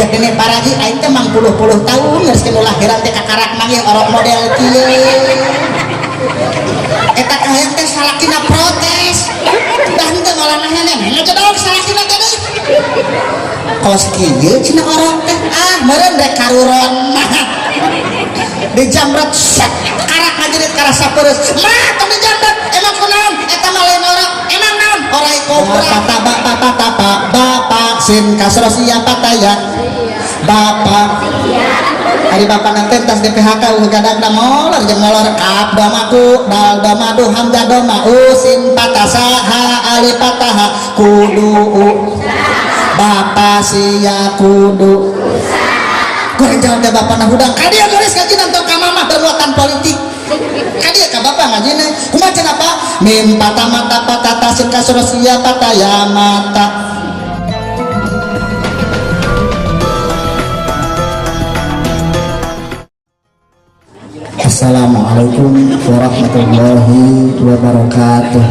gini paraji aing teh mang puluh-puluh tahun geus kena lahiran teh kakarak manggih orok model kieu eta kahayang teh salakina protes dah henteu malah nanya neneh cedok salakina teh deui kos kieu cenah orok teh meureun rek karuron di jamret karak ngajerit karasa peureuss mah tong di jamret emang kunaon eta mah lain orok emang naon orai kobra bapak sin kasro siapa tayang bapak hari bapak nanti tas di PHK gadak da molor jeung molor kap damaku dal damadu hamzah doma usin patasaha ali pataha kudu bapak sia kudu goreng jalan teh bapak nah hudang kadia geus ngajinan tong ka mamah bermuatan politik kadia ka bapak ngajina kumaha cenah apa min patamata patatasin kasro siapa tayamata. Assalamualaikum warahmatullahi wabarakatuh.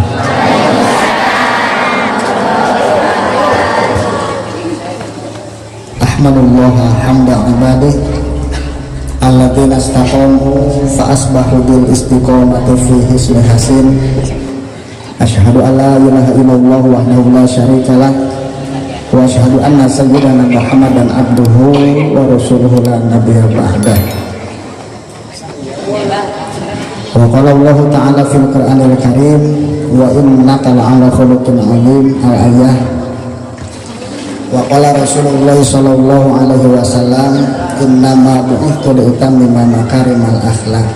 Ahmadullah hamda ibadih alladzina istaqamu fa asbahu bil istiqamati fi hisni hasin. Asyhadu an la ilaha illallah wahdahu la syarikalah wa asyhadu anna sayyidana Muhammadan abduhu wa rasuluhu la nabiyya ba'dah. Wa qala Allah ta'ala fil Qur'anil Karim wa innaka la'ala khuluqin 'azim al-ayah. Wa qala Rasulullah sallallahu alaihi wasallam innama bu'ithtu liutammima makarimal akhlaq.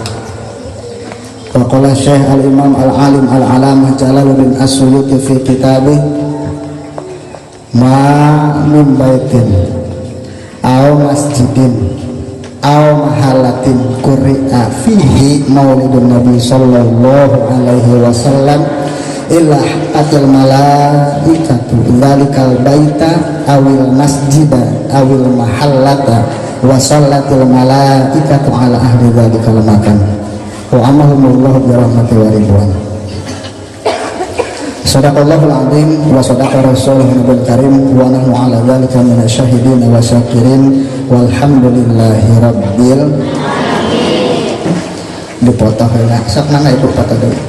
Wa qala Syekh al-Imam al-Alim al-Alamah Jalaluddin As-Suyuti fi kitabih ma min baitin aw masjidin aw mahalatin qur'a fihi maulidun nabi sallallahu alaihi wasallam illa atil malaikatu dzalikal baita awil masjida awil mahallata wa sallatil malaikatu ala ahli dzalikal makan wa amahumullahu bi rahmati wa ridwan. Sadaqallahul azim wa sadaqa rasulul karim wa nahnu ala dzalika minasyahidin wa syakirin walhamdulillahi rabbil alamin. Dipotong heula sok mangga ibu foto deui.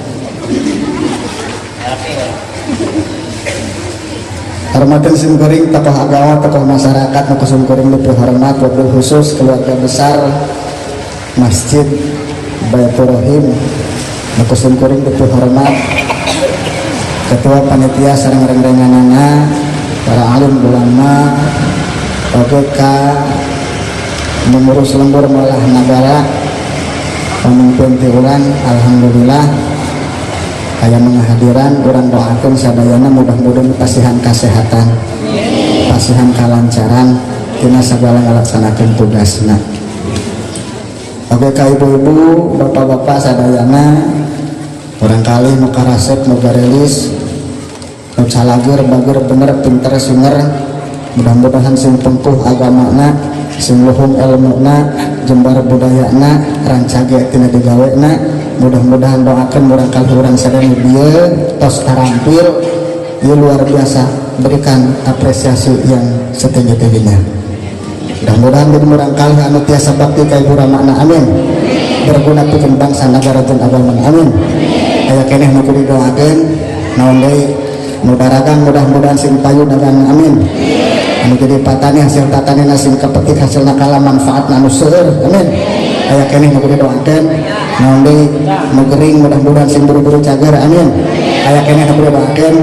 Hormatan sim kuring tokoh agama, tokoh masyarakat, tokoh sim kuring dihormat, wabil khusus keluarga besar Masjid Baitur Rahim, tokoh sim kuring dihormat ketua panitia sareng rengrenganana, para alim ulama, OGK, mengurus lembur malah negara, pemimpin tiuran, alhamdulillah aya menghadiran urang doakeun sadayana mudah-mudahan pasihan kesehatan, pasihan kelancaran tina sagala ngalaksanakeun tugasna. OGK ibu-ibu, bapak-bapak sadayana barangkali nu karasep nu garelis nu salager bager bener pinter singer mudah-mudahan sing pengkuh agamana sing luhung ilmuna jembar budayana rancage tina digawena mudah-mudahan doakeun barangkali urang sadaya dieu tos tarampil ieu luar biasa berikan apresiasi yang setinggi-tingginya. Mudah-mudahan jadi barangkali anu tiasa bakti ka ibu ramana amin berguna pikeun bangsa nagara jeung agama amin. Aya keneh nu kudu doakeun naon deui nu daragang mudah-mudahan sing payu dagang amin. Anu jadi patani hasil tatanina sing kapetik hasilna kala manfaatna anu seueur amin. Aya keneh nu kudu doakeun naon deui nu gering mudah-mudahan sing buru-buru cager amin. Aya keneh nu kudu doakeun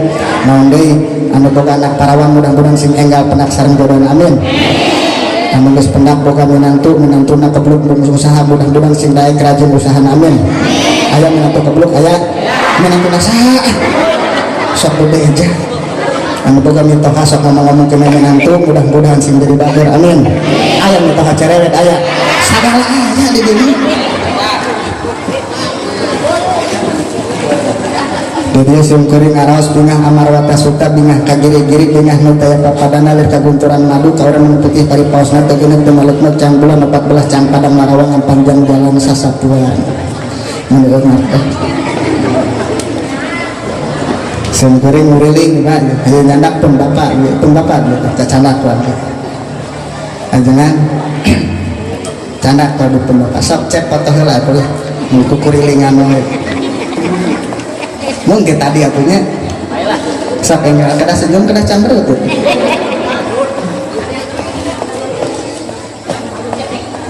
naon deui anu boga anak parawan mudah-mudahan sing enggal penak sareng jodohna amin. Anu geus pendak boga minantuna kebluk usaha mudah-mudahan sing daek rajin usahana amin. Aya minantu kebluk aya minantuna saha sok bede aja anu boga mitoha sok ngomong-ngomong kena minantu mudah-mudahan sing jadi bager amin. Aya mitoha cerewet aya sagala aya di dieu. Dia sim kuring araos bingah amarwata suta bingah kagiri-giri bingah nu taya papadana lir kagunturan madu ka urang nu putih paripaosna teh geuneuh teu malekna cang bulan 14 cang padang marawang panjang jalan sasapuan menurut mata sim kuring muriling kan aya nyandak pun bapak gitu cacanak wae kajengan canda kalau di pembapak sok cek foto heula atuh muku kurilingan we mungkin tadi atunya sok enggak kada senyum kada cemberut tuh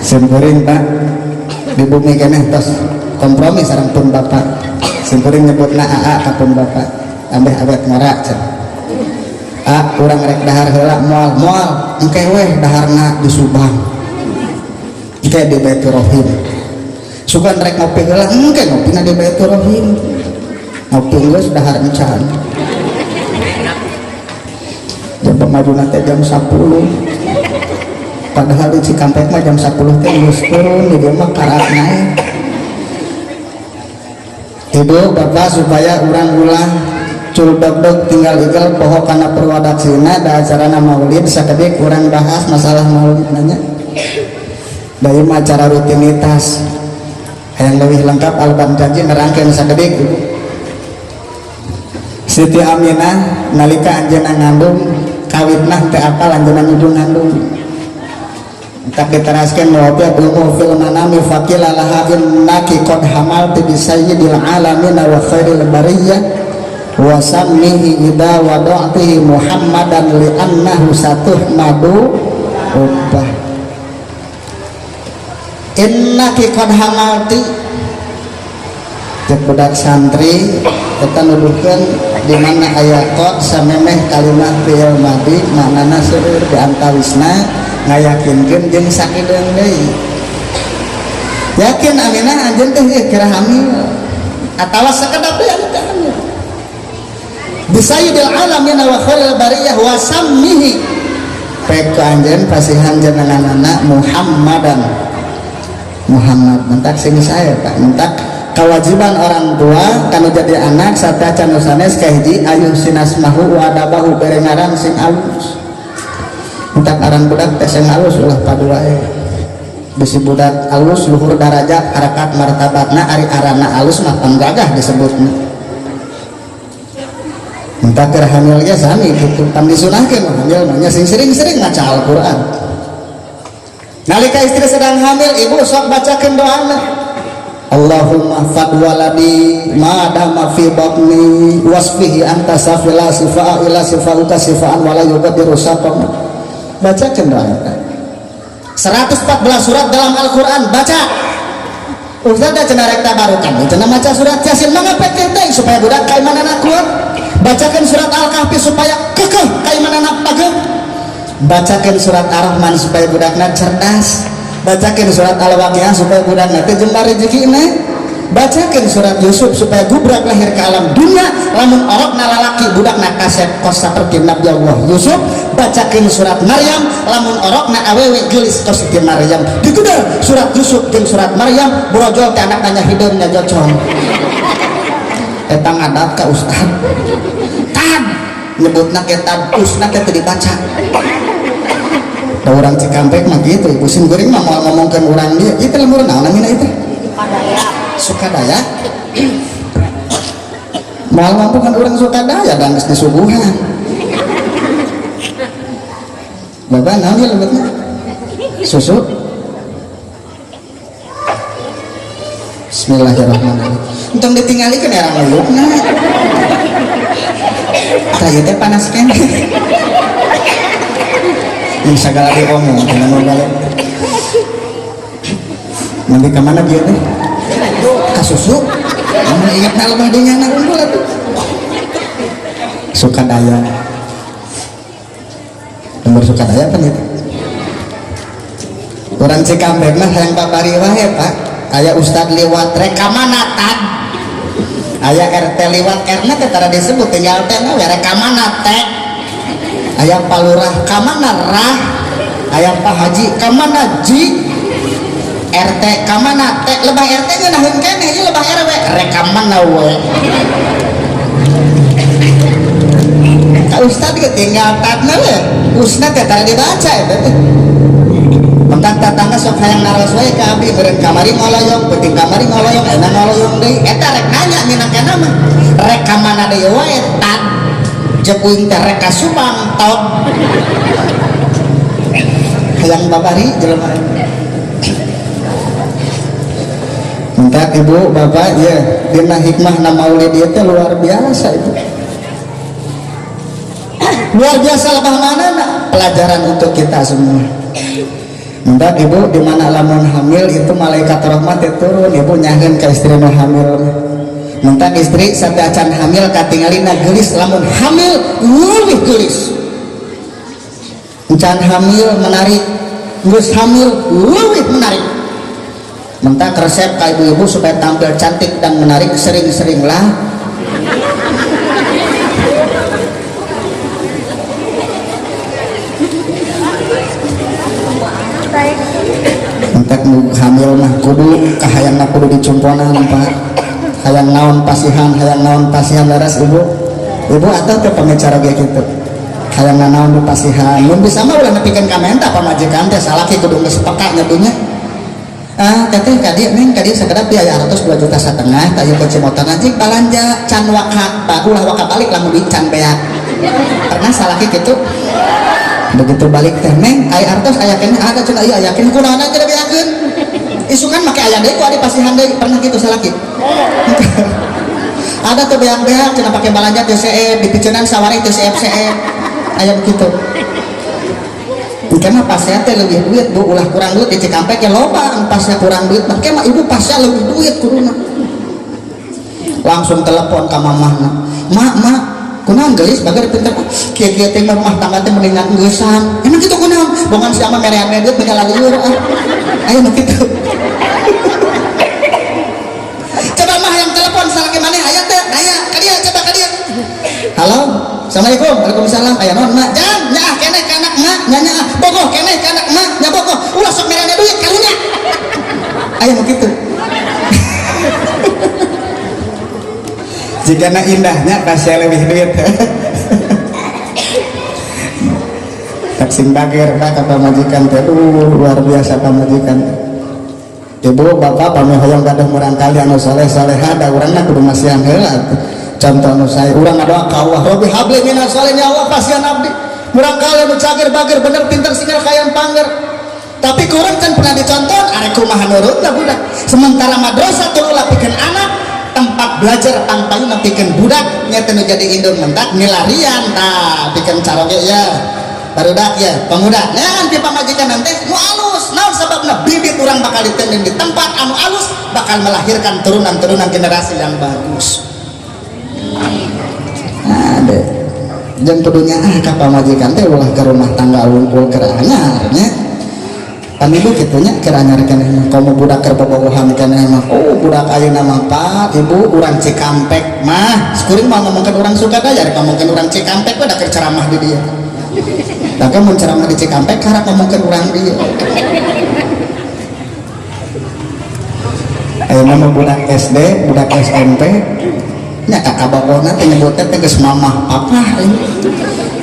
simpuring pak di bumi keneh tos kompromi sareng pun bapak simpuring nyebutna AA ka pun bapak ambeh awet ngora cen kurang rek dahar heula moal engke weh daharna di Subang engke di Baitur Rahim sugan rek ngopi heula engke ngopina di Baitur Rahim ngopi geus dahar encan jam pemajuna teh jam 10 padahal di Cikampek mah jam 10 teh geus turun di dieu mah karat naik ibu bapak supaya urang ulang cul-dog tinggal igal poho kana perwadaksina da acarana maulid sakedik urang bahas masalah maulid nanya dari acara rutinitas yang lebih lengkap alban janji nerangkeun sakedik Siti Aminah nalika anjeunna ngandung kawitna teh apal anjeunna nuju ngandung tak diteraskan bahwa ilmu fil manami faqila laha innaki qad hamalti bi sayyidil alamin wa khairil bariyah wa sammihi idza wada'tihi Muhammadan li annahu satuhmadu ubbah innaki qad hamalti cek budak santri kita nuduhkeun di mana aya qad samemeh kalimat fi'il madi maknana seueur di antawisna ngayakinkeun jeung sakideung deui yakin Aminah anjeun teh kira hamil atawa sakedap deui anu teh hamil bisayyidil alamin wa khairil bariyah wa sammihi pek anjeun pasihan jenenganna Muhammadan Muhammad mentak sing saya Pak mentak kewajiban orang tua kanu jadi anak sarta can sanes kahiji ayuh sinasmahu wa adabahu berengaran sing alus mentak aran budak teh sing alus ulah paduae bisi budak alus luhur darajat harakat martabatna ari arana alus mah panggagah disebutna entah keur hamil ge sami kitu pan disunahkeun hamil mah nya sing sering-sering maca Al-Qur'an nalika istri sedang hamil ibu sok bacakeun doana Allahumma fad waladi ma dama fi batni wasfihi anta safila sifa ila sifauka sifaan wala yugadiru saqam bacakeun doana 114 surat dalam Al-Qur'an baca Ustaz da cenah rek tabarukan cenah maca surat Yasin mah ngapeke teh supaya budak kaimanana kuat bacakan surat Al-Kahfi supaya kekeh kaimanana pageuh bacakan surat Ar-Rahman supaya budakna cerdas bacakan surat Al-Waqiah supaya budakna teh jembar rezekina bacakan surat Yusuf supaya gubrak lahir ke alam dunia lamun orokna lalaki budakna kasep kos saperti Nabi Allah Yusuf bacakan surat Maryam lamun orokna awewe geulis kos saperti Maryam digudar surat Yusuf jeung surat Maryam brojol teh anak nanya hidungnya jocong eta ngadat ka ustad tad nyebutna ke tad usna teh dibaca da urang Cikampek mah gitu ibu sim goreng mah moal ngomongkeun urang dia ieu teh lemur naon namina itu Sukadaya moal ngomongkeun urang Sukadaya dan geus disuguhan bapak naon ieu lembutna susu Bismillahirrahmanirrahim entong ditinggalikeun era ngayukna tah teh panas kene ini segala diomong dengan balik nanti kemana dia teh ka susu kamu ingat na lebah dengan anak unggul itu Sukadaya nomor Sukadaya apa nih orang Cikampek mah hayang babari wae Pak aya ustad liwat rek ka mana tad aya RT liwat R-na teh tara disebut tinggal teh we rek ka mana teh aya palurah ka mana rah aya Pak Haji ka mana ji RT ka mana teh lebah RT nya naheun keneh ieu lebah RW rek ka mana we ka ustad ge tinggal tadna we usna teh tara dibaca eta teh mentak tatangga sok hayang naros wae ka abdi beureun kamari ngoloyong penting kamari ngoloyong eta ngoloyong deui eta rek nanya minangkana mah rek ka mana deui wae tad jeung uing teh rek ka Subang tod hayang babari jelema. Minta ibu bapak ya dina hikmah na maulid ieu teh luar biasa itu. Luar biasa lebah mana pelajaran untuk kita semua. Minta ibu di mana lamun hamil itu malaikat rahmat turun ibu nyaheun ka istri nu hamil. Minta istri sampai acan hamil katingalina geulis lamun hamil leuwih geulis. Encan hamil menarik, geus hamil leuwih menarik. Minta resep ka ibu-ibu supaya tampil cantik dan menarik, sering-seringlah entek hamil mah kudu kahayangna kudu dicumponan Pak. Hayang naon pasihan leres ibu atau teh pamicara ge kitu. Hayang naon di pasihan mun bisa mah ulah nepikeun ka menta pamajikan teh salaki kudu geus peka nyadunya. Teteh kadi neng kadi sakedap biaya 2,5 juta tah ieu kecimotan anjing balanja can waka ulah waka balik lamun di can beak. Pernah salaki kitu. Begitu balik teh neng aya artos aya keneh ada cenah ieu aya keneh kunaon aja beakeun. Isukan make aya deui ku adi pasihan deui pernah kitu salaki. Ada tuh beak-beak cenah pake balanja TCF dipiceunan sawari TCF aya begitu. Karena pasnya teh lebih duit bu ulah kurang duit di Cikampek ya loba pasnya kurang duit make mah ibu pasnya lebih duit kuduna. Langsung telepon ka mamahna. Mak kunaon geulis bager pinter kieu-kieu teh rumah tangga teh mendingan geusang. Emang kitu kunaon? Bongan sia mah merean duit menyala lieur aya nu kitu. Coba mah yang telepon salaki maneh aya teh aya ka dieu coba ka dieu. Halo, assalamualaikum. Waalaikumsalam. Aya naon mak? Jang nyaah keneh ka anak mak nya bogoh keneh ka anak mak nya bogoh ulah sok merean duit karunya. Aya nu kitu. Jika na indahnya kasih lebih duit. Tak sing bager kata pamajikan teh luar biasa pamajikan. Ibu bapak pami hoyong kadah murangkali anu saleh-salehah da urangna kudu masihan heula. Contoh anu saya urang ngadoa ka Allah Rabbi habli minas sholihin ya Allah pasihan abdi. Murangkali anu cager-bager bener pinter singal kayang pangger. Tapi kurang kan pernah dicontoh arek kumaha nurutna budak. Sementara madrasah tuluy lapikeun anak tempat belajar pangpayuna pikeun budak nya teu jadi indun mentak nilarian tah pikeun caroge ya barudak ya pemuda nah nanti pamajikan nanti nu alus naon sababna bibit urang bakal ditendeng di tempat anu alus bakal melahirkan turunan-turunan generasi yang bagus. Ada jeung kudunya ka pamajikan teh ulah ke rumah tangga wungkul keur anyar nya kan ibu gitunya keranyar keneh kamu budak kerbobogohan keneh mah budak ayeuna mah Pak ibu urang Cikampek mah skuring mah ngomongkeun urang Sukadaya rek ngomongkeun urang Cikampek we da keur ceramah di dieu da mun ceramah di Cikampek karek ngomongkeun urang dieu ayeuna mah budak SD budak SMP nya kakabogona teh nyebutna teh geus mamah papa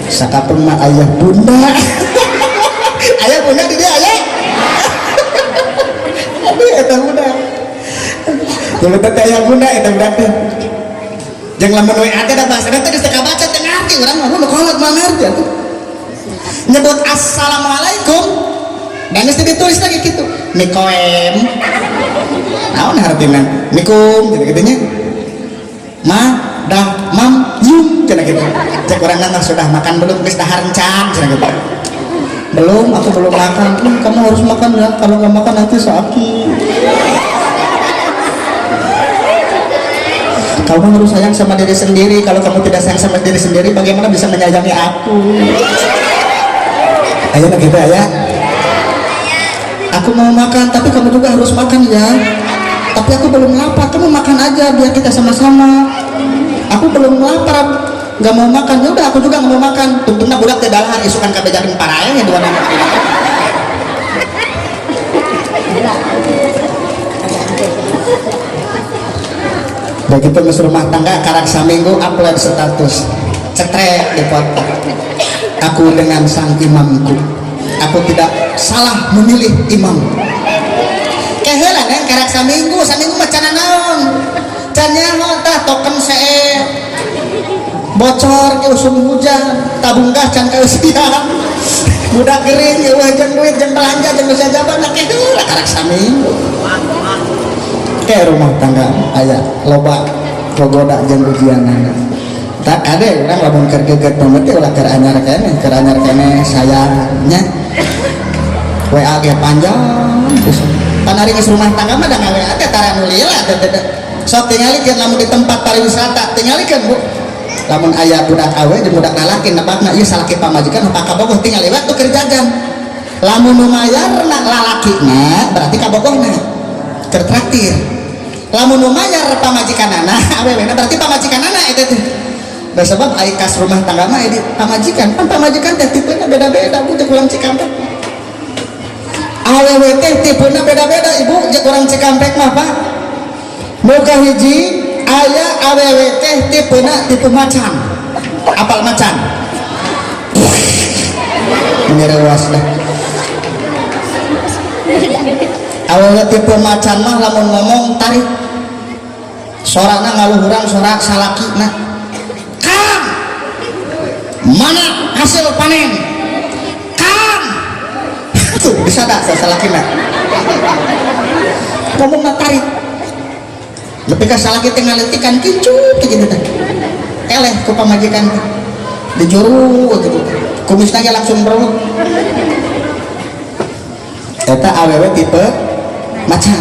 sakapeung mah ayah bunda ayah bunda di dieu aya eta budak jadi teh aya bunda eta budak teh jeung lamun WA teh da bahasana teh geus teu kabaca teh ngarti urang mah nu kolot mah ngarti nyebut assalamualaikum dan geus ditulis lagi kitu mikoem naon artina mikum gitu nya ma dah mam yum cenah gitu cek urang mah sudah makan belum geus dahar encan cenah gitu belum aku belum makan kamu harus makan ya kalau nggak makan nanti sakit kamu harus sayang sama diri sendiri kalau kamu tidak sayang sama diri sendiri bagaimana bisa menyayangi aku ayo gitu ya aku mau makan tapi kamu juga harus makan ya tapi aku belum lapar kamu makan aja biar kita sama-sama aku belum lapar nggak mau makan ya udah aku juga nggak mau makan tuntungna budak teh dalahar isukan kabejakeun paraeng ya dua nama begitu geus rumah tangga karak saminggu upload status cetrek di foto aku dengan sang imamku aku tidak salah memilih imam keheula neng karak saminggu mah cenah naon can nyaho tah token see bocor ke usum hujan tabung gas can ke usian budak gering eueuh jeung duit jeung belanja jeung bisa jaban nak kitu karak saminggu ke rumah tangga aya loba gogoda jeung ujianana tak ada orang lamun keur geget pameti ulah keur anyar kene sayangnya WA ge panjang terus panari geus rumah tangga mah da WA teh tara nu lila sok tingalikeun lamun di tempat pariwisata tingalikeun Bu lamun aya budak awe jeung budak lalaki nepatna ieu salaki pamajikan apa kabogoh tinggal lewat tuh keur jajan lamun nu mayarna lalakina berarti kabogohna keur traktir lamun nu mayar pamajikanana awewena berarti pamajikanana eta teh da sebab ai kas rumah tangga mah di pamajikan pan pamajikan teh tipena beda-beda Bu teh urang Cikampek awewe teh tipena beda-beda Ibu jeung urang Cikampek mah Pak muka hiji aya awewe teh tipena tipe macan apal macan menyerewas dah awewe tipe macan mah lamun ngomong tarik sorana ngaluhurang sorak salakina Kang mana hasil panen Kang tuh bisa dah salakina ngomong tarik lebih ke salah kita ngaletikan kincut gitu teh eleh ke pamajikan dijuru gitu kumisnya langsung berubah eta awewe tipe macan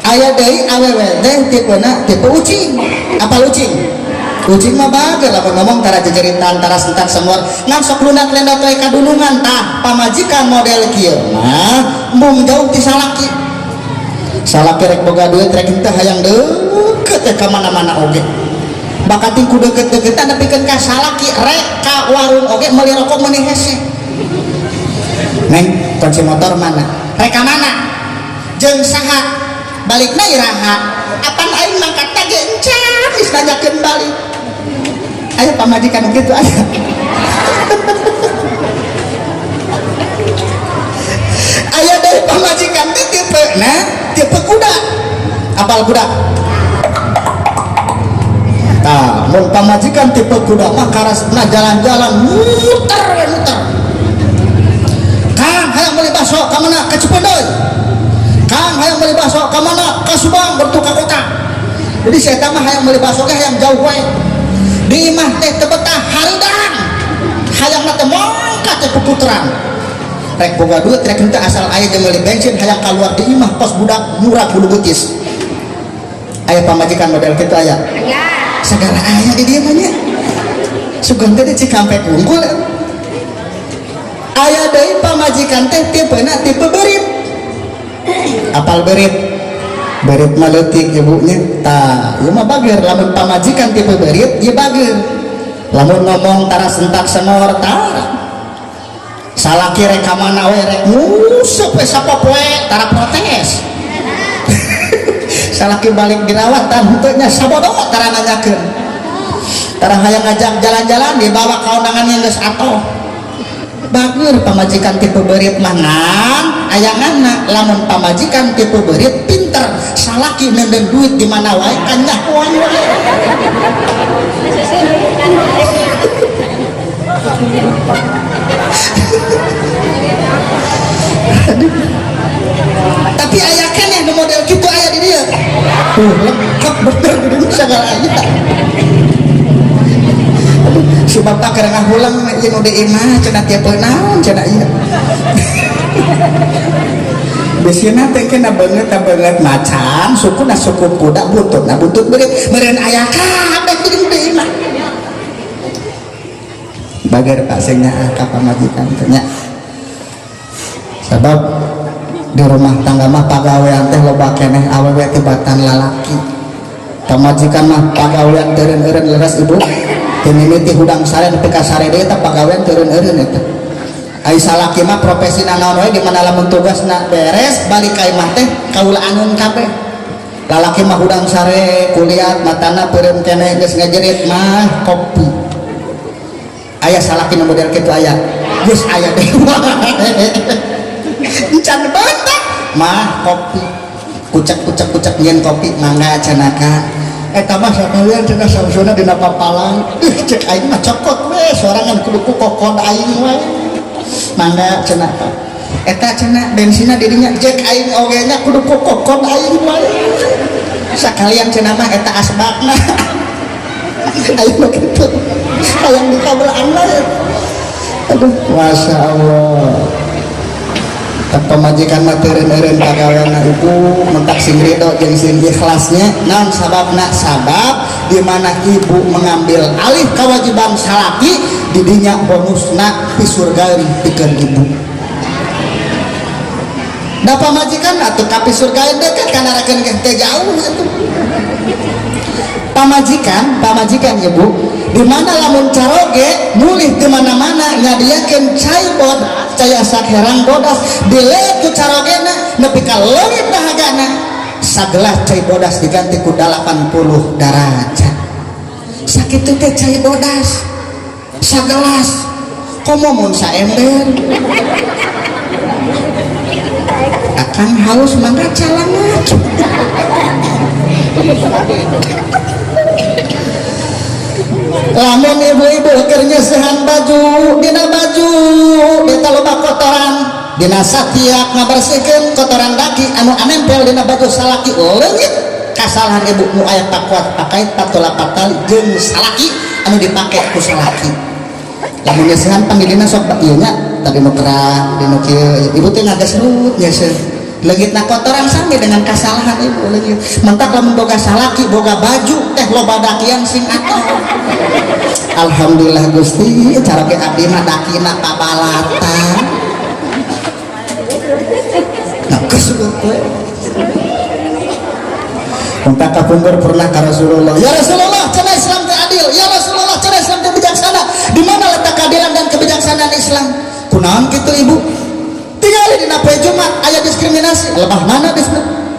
aya deui awewe teh tipe ucing apa ucing mah bager lamun ngomong tara jejeritan tara sentak semua ngan sok lunat-lendat we kadulungan tah pamajikan model kieu mah mung jauh ti salaki salaki rek boga duit rek teh hayang deukeut teh ka mana-mana oge bakating ku deukeut-deuketan nepikeun ka salaki rek ka warung oge meuli rokok meuni hese neng kunci motor mana rek ka mana jeung saha balikna iraha apan aing mangkatna ge encan geus nanyakeun balik aya pamajikan kitu aya aya dari pamajikan teh tipe tipe kuda apal kuda nah mun pamajikan tipe kuda mah karasna jalan-jalan muter Kang hayang beli bakso ka mana ka Cipedeui Kang hayang beli bakso ka mana ka Subang bertukar kota jadi saya mah hayang beli bakso ge hayang jauh we di imah teh teu betah hareudang hayang na teh mangkat teh puputran rek boga duit rek henteu asal aya jeung meuli bensin hayang kaluar di imah pos budak murah bulu betis aya pamajikan model kitu aya segala aya di dieu mah nya sugeng teh di Cikampek unggul aya deui pamajikan teh tipena tipe berit apal berit mah leutik ibunya tah ieu mah bager lamun pamajikan tipe berit ieu bager lamun ngomong tara sentak senor tara salaki rek ka mana we rek nguseup we sapopoe tara protes salaki balik dirawatan henteu nya sabodo tara nanyakeun tara hayang ngajak jalan-jalan dibawa ka undangan yang geus atoh bager pamajikan tipe berit mah ngan ayanganna lamun pamajikan tipe berit pinter salaki nenden duit di mana wae kanyahoan wae tapi aya keneh nu model kitu aya di dieu lengkap bener di segala aya si bapak keur ngahulang ieu nu di imah cenah tiap naon cenah ieu biasina teh kena banget macan sukuna suku kuda buntutna buntut berit meureun aya kabeh di imah bager Pak sehingga ka pamajikan teh nya sebab di rumah tangga mah pagawean teh loba keneh awewe teh batan lalaki pamajikan mah pagawean teureun-eureun leres ibu teu mimiti hudang sare nepi ka sare deui teh pagawean teureun-eureun eta ai salaki mah profesina naon we di mana lamun tugasna beres balik ka imah teh kaula anun kabeh lalaki mah hudang sare kuliah matana peureun keneh geus ngajerit mah kopi aya salaki nu model kitu aya geus aya deui encan banget mah kopi kucek nyen kopi mangga cenaka eta mah sakalian cenah sausuna dina papalang cek aing mah cokot we sorangan kudu ku kokod aing we mangga cenah eta cenah bensinna dirinya jek aing oge nya kudu kokon aing wae sakalian cenah mah eta asbabna aing mah kitu hayang dikabelaan wae aduh masya Allah tak pemajikan materi-materi pagaweana ibu mentak sing ridho jeung sing ikhlasnya naon sababna sabab di mana ibu mengambil alih kewajiban salaki didinya bonusna pisurgaeun pikeun ibu da pamajikan atuh ka pisurgaeun deket kana rakeun teh jauh atuh pamajikan ibu di mana lamun caroge mulih di mana-mana nyadiakeun cai bodas cai asak herang bodas dileut ku carogena nepi ka leungit dahagana sagelas cai bodas diganti ku 80 derajat sakitu teh cai bodas sagelas komo mun saember akan haus mangga calangat lamun ibu-ibu keur nyesehan baju dina baju beta loba kotoran dina satiap ngabersihkeun kotoran daki anu anempel dina baju salaki leungit kasalahan ibu nu aya pakuat pakai patulapat tali jeung salaki anu dipake ku salaki lamun nyesehan panggilina sok ieu nya tadi nu kerah dinu kieu ibu teh ngagaslut nyeuseuh leungitna kotoran sami dengan kasalahan ibu leungit mentak lamun boga salaki boga baju teh loba dakian sing atoh alhamdulillah Gusti cara ke abdi mah dakina pabalata nah kesulut we mentak kapungkur pernah ka Rasulullah ya Rasulullah cenah Islam teh adil ya Rasulullah cenah Islam teh bijaksana di mana letak keadilan dan kebijaksanaan Islam kunaon kitu ibu tinggal di poe Jumat aya diskriminasi lebah mana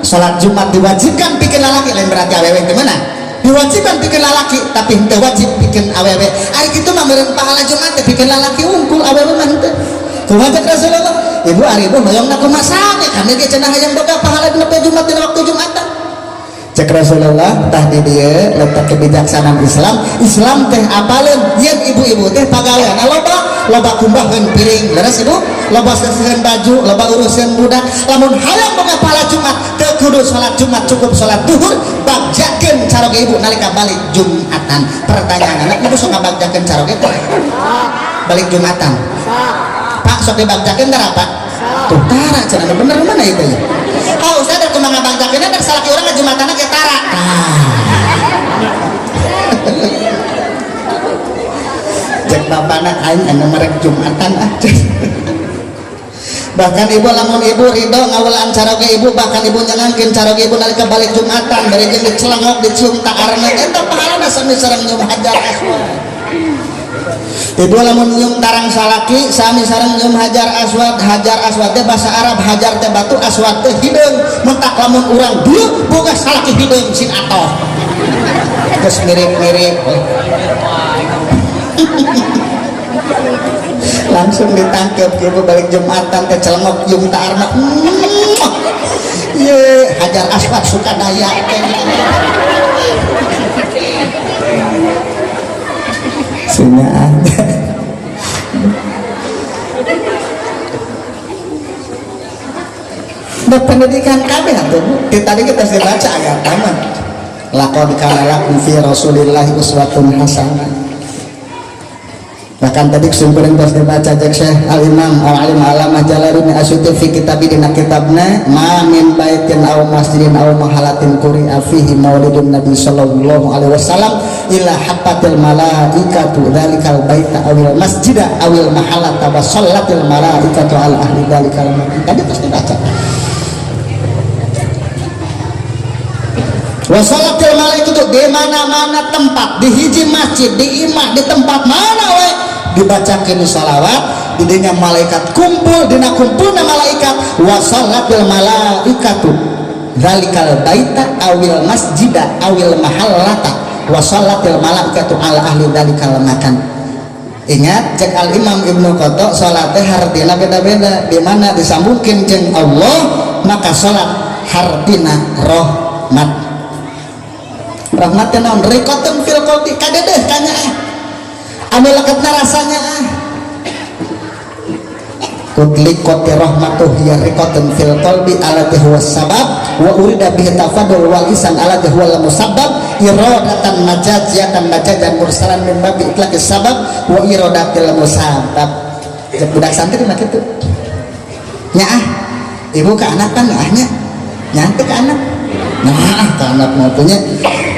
salat Jumat diwajibkan pikeun lalaki lain berarti awewe teh meunang diwajibkan pikeun lalaki tapi henteu wajib pikeun awewe ari kitu mah meureun pahala Jumat teh pikeun lalaki unggul awewe mah henteu kumaha Rasulullah ibu ari ibu hoyongna kumaha sami kami ge cenah hayang boga pahala dina poe Jumat dina waktu Jumatan cek Rasulullah tah di dieu letak kebijaksanaan Islam teh apaleun yen ibu-ibu teh pagaweana loba kumbahkeun piring leres ibu loba seseuheun baju loba urusan budak lamun hayang boga pahala Jumat teu kudu salat Jumat cukup salat duhur bagjakeun caroge ibu nalika balik Jumatan pertanyaanna ibu sok ngabagjakeun caroge teh balik Jumatan Pak sok dibagjakeun tara Pak tuh tara cenah bener mana ieu teh Ustaz ada kumaha ngabagjakeun da salaki urang ka Jumatana ge tara cek bapana aing anu merek Jumatan bahkan ibu lamun ibu ridho ngawulaan caroge ibu bahkan ibu nyenangkeun caroge ibu nalika balik Jumatan bari jeung dicelengok dicium takarna eta pahalana sami sareng nyium hajar aswad ibu lamun nyium tarang salaki sami sareng nyium hajar aswad teh bahasa Arab hajar teh batu aswad teh hideung mentak lamun urang dieu boga salaki hideung sing atoh geus mirip-mirip langsung ditangkep ibu balik Jumatan ke celengok yung taarna ye hajar aswad suka daya sini ada berpendidikan kabeh atuh Bu tadi kita sudah baca ayat tamat laqad kana lakum fi rasulillahi uswatun hasanah bahkan tadi kesimpulan pas dibaca jak Syekh Al-Imam Al-Alim Alamah Jalaluddin Asyuti fi kitab dina kitabna ma min baitin aw masjidin aw mahalatin quri'a fihi maulidun nabi sallallahu alaihi wasallam illa haqqatil malaikatu dzalikal baita awil masjida awil mahalata wa sallatil malaikatu ala ahli dzalikal masjid tadi pas dibaca wasalatil malaikatu di mana-mana tempat di hiji masjid di imah di tempat mana we dibacakeun shalawat didinya malaikat kumpul dina kumpulna malaikat wasalatil malaikatu dzalikal baita awil masjida awil mahallata wasalatil malaikatu ala ahli dzalikal makan ingat cek al imam Ibnu Qatha salatnya hardina beda-beda di mana disambungkeun jeung Allah maka salat hardina rahmat rahmatnya naon rikotun fil qalbi kadedeh kanya anu leketna rasanya utlikoti rahmatuh ya rikotun fil qalbi alati huwa sabab wa urida bihi tafadul wal isan alati huwa musabbab iradatan najajatan najajan mursalan min babi itlaqi sabab wa iradatil musabbab. Budak santri mah kitu nyaah ibu ke anak kan nyaahnya nyantik ke anak nah ke anak maunya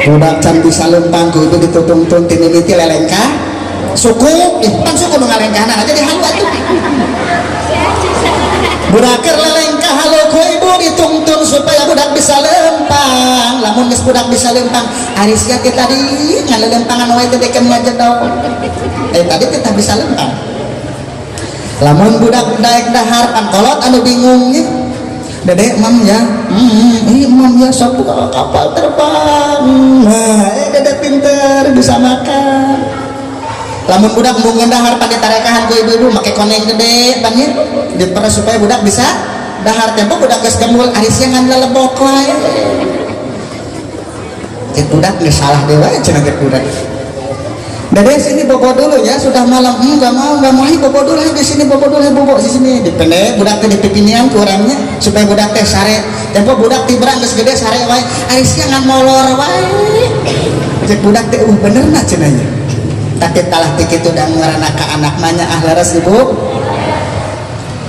budak can bisa lempang ku itu dituntun tinimiti lelengka suku pan suku nu ngalengkahna aja dihalu atuh budak lelengka halo ku ibu dituntun supaya budak bisa lempang lamun geus budak bisa lempang arisnya kita tadi ngalelempangan wae teh deken ngajedog tadi kita bisa lempang lamun budak daek dahar pan kolot anu bingungnya dedek mam ya mam ya sok buka kapal terbang nah dedek pinter bisa makan lamun budak mbung dahar pan ditarekahan ku ibu-ibu make koneng gede pan nya diperes supaya budak bisa dahar tempo budak geus gembul arisnya ngan lelebok wae cek budak geus salah dewe cenah geus budak Dede sini bobo dulu ya sudah malam nggak mau bobo dulu di sini bobo dulu bobo di sini dipendek budak teh dipipinian kurangnya supaya budak teh sare tempo budak tibrang geus gede sare wae arisnya ngan molor wae cek budak teh bener na cenah nya tapi talah teh kitu da ngaranna ka anak manya leres ibu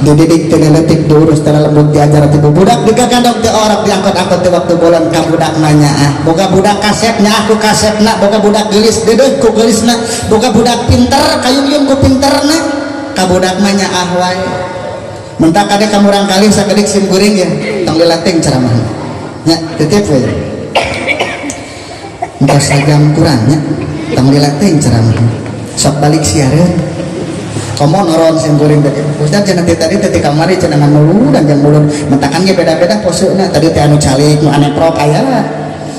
dididik teh leutik diurus teh lembut diajar ti budak digagandong teh orang diangkot-angkot teh waktu bolan ka budak manya boga budak kasepnya aku kasepna boga budak geulis deudeuh ku geulisna boga budak pinter kayung-yung ku pinterna ka budak manya wae mentak kade ka murang kali sakedik sim kuring ya tong lilateng ceramah nya titip we entah sajam kurangnya tong lilateng ceramah sok balik siareun komo noron sim kuring tadi ustaz cenah tadi teh kamari cenah nganulu dan jeung mulun mentakan ge beda-beda poseuna tadi teh anu calik nu aneprok aya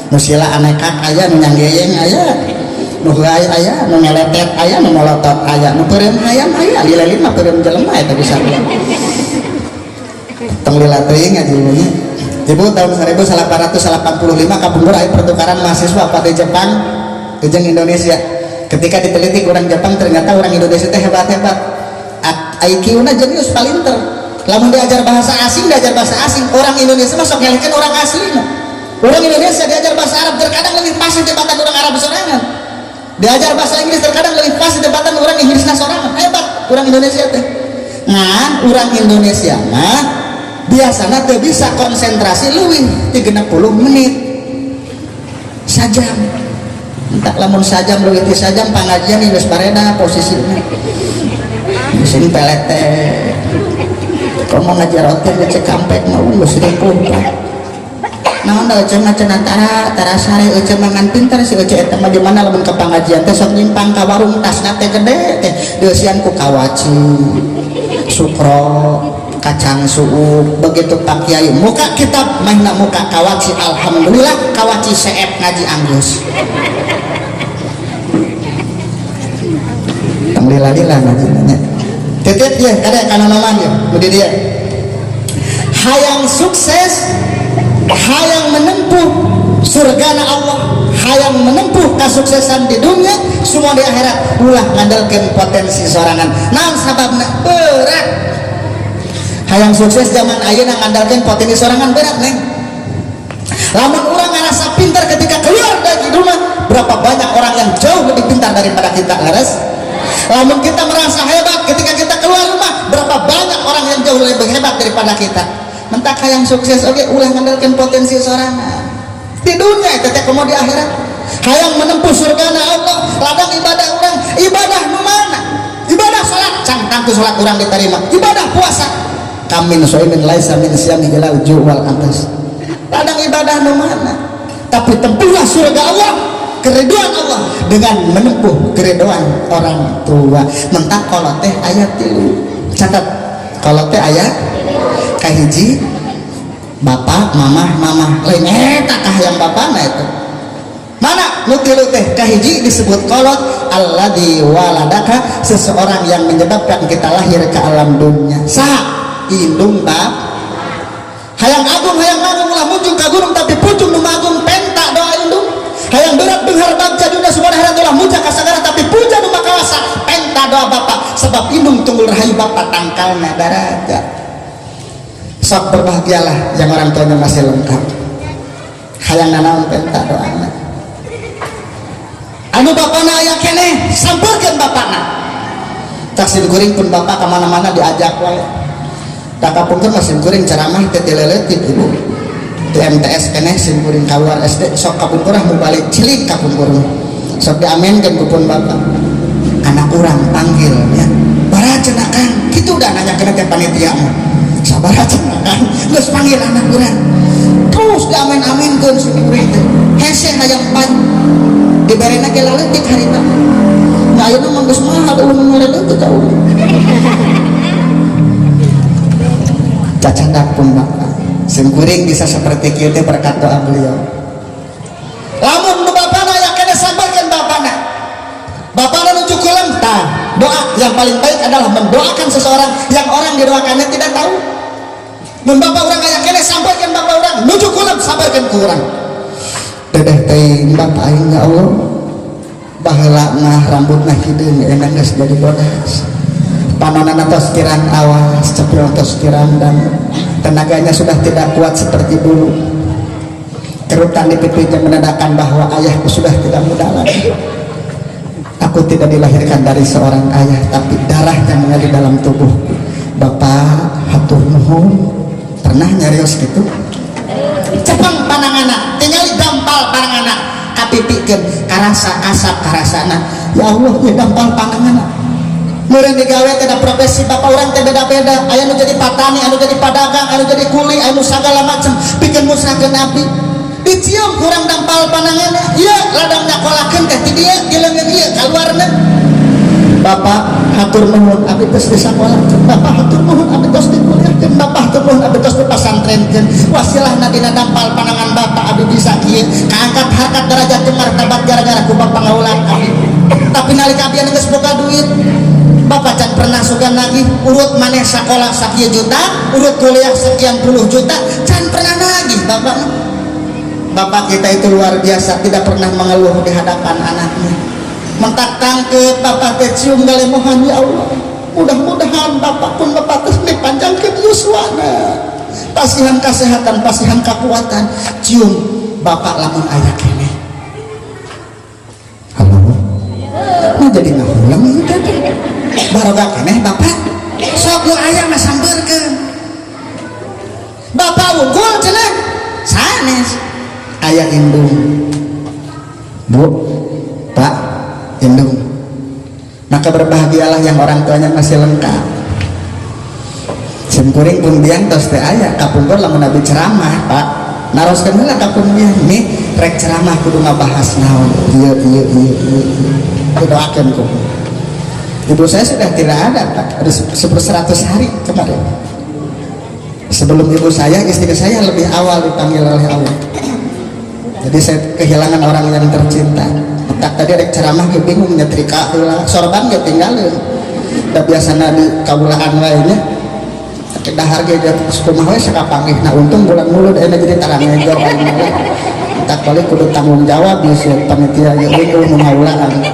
nu sila anekak aya nu nyanggeyeng aya nu heuai aya nu ngeletet aya nu molotot aya nu peureum hayam aya lilelin mah peureum jelema eta bisa tong lila teuing ngajinya ibu tahun 1885 kapungkur aya pertukaran mahasiswa pada Jepang jeung Indonesia. Ketika diteliti orang Jepang ternyata orang Indonesia teh hebat-hebat IQ-na jenius palinter lamun diajar bahasa asing orang Indonesia masuk ngelikeun orang asli orang Indonesia diajar bahasa Arab terkadang lebih pas debatan orang Arab sorangan diajar bahasa Inggris terkadang lebih pas debatan orang Inggrisna sorangan hebat orang Indonesia teh ngan orang Indonesia mah biasanya teu bisa konsentrasi leuwih 30 menit sajam entah lamun sajam leuwih ti sajam pangajian geus bareda posisinya di sini pelete komo ngajar hotel cek kampek mau geus ripun naon da cenah tara sare ece mangan pinter si ece eta mah di mana lamun ke pangajian teh sok nyimpang ka warung tasna teh gede teh deusian ku kawaci sukro kacang suuk begitu Pak Kiai muka kitab mainna muka kawaci alhamdulillah kawaci seep ngaji anggus tang lila-lila ngaji nanya titip ya kada kana naman ya budi dia hayang sukses hayang menempuh surgana Allah hayang menempuh kesuksesan di dunia semua di akhirat ulah ngandalkeun potensi sorangan naon sababna berat hayang sukses zaman ayeuna ngandalkeun potensi sorangan berat neng lamun urang ngerasa pintar ketika keluar dari rumah berapa banyak orang yang jauh lebih pintar daripada kita leres lamun kita merasa hebat ketika kita keluar rumah berapa banyak orang yang jauh lebih hebat daripada kita mentak hayang sukses oke ulah ngandalkeun potensi sorangan di dunia itu teh komo di akhirat hayang menempuh surgana Allah ladang ibadah urang ibadah nu mana ibadah salat cangkang tu salat urang diterima ibadah puasa kamin soimin laisa min siyami ilal juwal atas ladang ibadah nu mana tapi tempuhlah surga Allah keriduan Allah dengan menempuh keriduan orang tua mentak kalau teh ayat tilu catat kalau teh ayat kahiji bapak mamah lain eta kah yang bapana itu mana nu tilu teh kahiji disebut kolot alladzi waladaka seseorang yang menyebabkan kita lahir ke alam dunia saha indung bab hayang agung lah munjung ka gunung tapi pucung nu magung penta doa indung hayang berat dengar bagja dunia semua akhirat ulah muja ka sagara tapi puja nu makawasa penta doa bapak sebab indung tunggul rahayu bapak tangkalna daraja. Sok berbahagialah yang orang tuanya masih lengkap. Hayang nanaon penta doana. Anu bapana aya keneh sampurkeun bapana. Tak simkuring pun bapak kemana-mana diajak wae. Kakapungkeun masih kuring ceramah teh dileletit ibu. Di MTS keneh simkuring kaluar SD sok kapungkurah mau balik cilik kapungkurah. Sok diamenkeun ku pun bapak. Anak urang panggil ya. Baraceuna Kang, kitu udah nanya kena teh panitia mah. Sabaraceuna Kang, geus panggil anak urang. Terus diamen-amenkeun simkuring teh. Hese hayang pan diberena ge laletik harita. Nah ayeuna mah geus mahal ulun laletik ka urang. Cacandak pun bapak simkuring bisa seperti kita berkat doa beliau. Lamun nu bapana aya kena sabarkeun bapana nuju kulam tah doa yang paling baik adalah mendoakan seseorang yang orang didoakannya tidak tahu. Mun bapak urang aya kena sabarkeun bapak urang nuju kulam sabarkeun ku urang. Dedeh teh bapak aing ya Allah baheula mah rambutna hideung enak geus jadi bodas. Panonana tos kirang awas, ceprol tos kirang dan tenaganya sudah tidak kuat seperti dulu. Kerutan di pipinya menandakan bahwa ayahku sudah tidak muda lagi. Aku tidak dilahirkan dari seorang ayah, tapi darah yang mengalir dalam tubuhku. Bapak hatur nuhun, pernah nyarios gitu? Cepeng panangana, tinggali dampal panangana, kapipikeun karasa asap karasana. Ya Allah, ya dampal panangana. Meureun digawe tidak profesi bapak orang teh beda-beda. Aya nu jadi patani, anu jadi padagang, anu jadi kuli, anu sagala macam pikeun musnahkeun abdi. Dicium kurang dampal pananganna. Ieu ladang nyakolakeun teh ti dieu di leungeun ieu kaluarna. Bapak hatur nuhun abdi tos disakolahkeun. Bapak hatur nuhun abdi tos dikuliahkeun. Bapak hatur nuhun abdi tos dipasantrenkeun. Wasilahna dina dampal panangan bapak abdi bisa kieu kaangkat harkat derajat jeung martabat gara-gara ku bapak ngaulah abdi. Tapi nalika abdi geus boga duit bapak can pernah sugan lagi urut maneh sekolah sekian juta, urut kuliah sekian puluh juta, can pernah lagi bapak. Bapak kita itu luar biasa, tidak pernah mengeluh di hadapan anaknya. Mentak tangkep bapak teh cium galemohan ya Allah. Mudah-mudahan bapak pun bapak teh dipanjangkeun yuswana. Pasihan kesehatan, pasihan kekuatan. Cium bapak lamun aya keneh. Halo. Nah jadi ngahulang ieu teh. Baroga keneh bapak sok nu aya mah sambeurkeun bapak unggul cenah sanes aya indung bu pak indung maka berbahagialah yang orang tuanya masih lengkap. Simkuring pun biang tos teh aya kapungkur lamun abi ceramah pak naroskeun heula kapung biang nih rek ceramah kudu ngabahas naon ieu doakeun ku. Ibu saya sudah tidak ada Pak, 100 hari kemarin. Sebelum ibu saya, istri saya lebih awal dipanggil oleh Allah. Jadi saya kehilangan orang yang tercinta. Tak tadi ada ceramah ke bingung nyetrika heula, sorban ge tinggalin. Da biasana di kabulaan lainnya. Tapi dahar ge dia kumaha we sakapanggih. Nah untung bulan mulu enak jadi tarang ngejor aing. Tak balik kudu tanggung jawab di panitia ieu ngaulaan.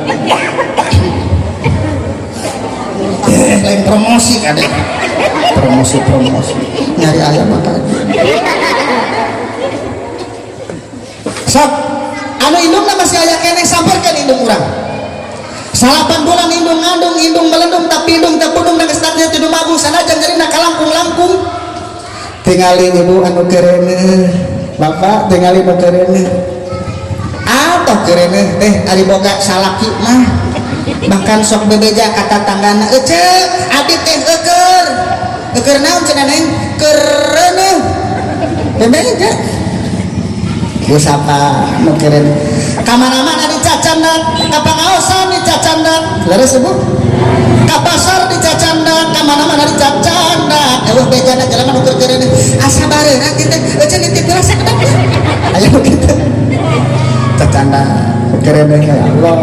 Lain promosi kadek promosi nyari ayam makan sok anu indung masih aya keneh sabarkeun indung urang 8 bulan indung ngandung indung melendung tapi indung teh pudung geus tadinya teu magung sanajan jarina kalangkung-langkung tingali ibu anu kereneh bapak tingali nu kereneh atoh kereneh teh ari boga salaki mah bahkan sok bebeja kata tanggana ece abdi teh eker naon cenah neng kereneh bebeja geus apa nu keren kamana-mana dicacandak ka pangaosan dicacandak leres ibu ka pasar dicacandak kamana-mana dicacandak eueuh bejana jelema nu kereneh asa bareuna kitu ece nitip heula sakedap aya nu kitu cacandak kereneh ya Allah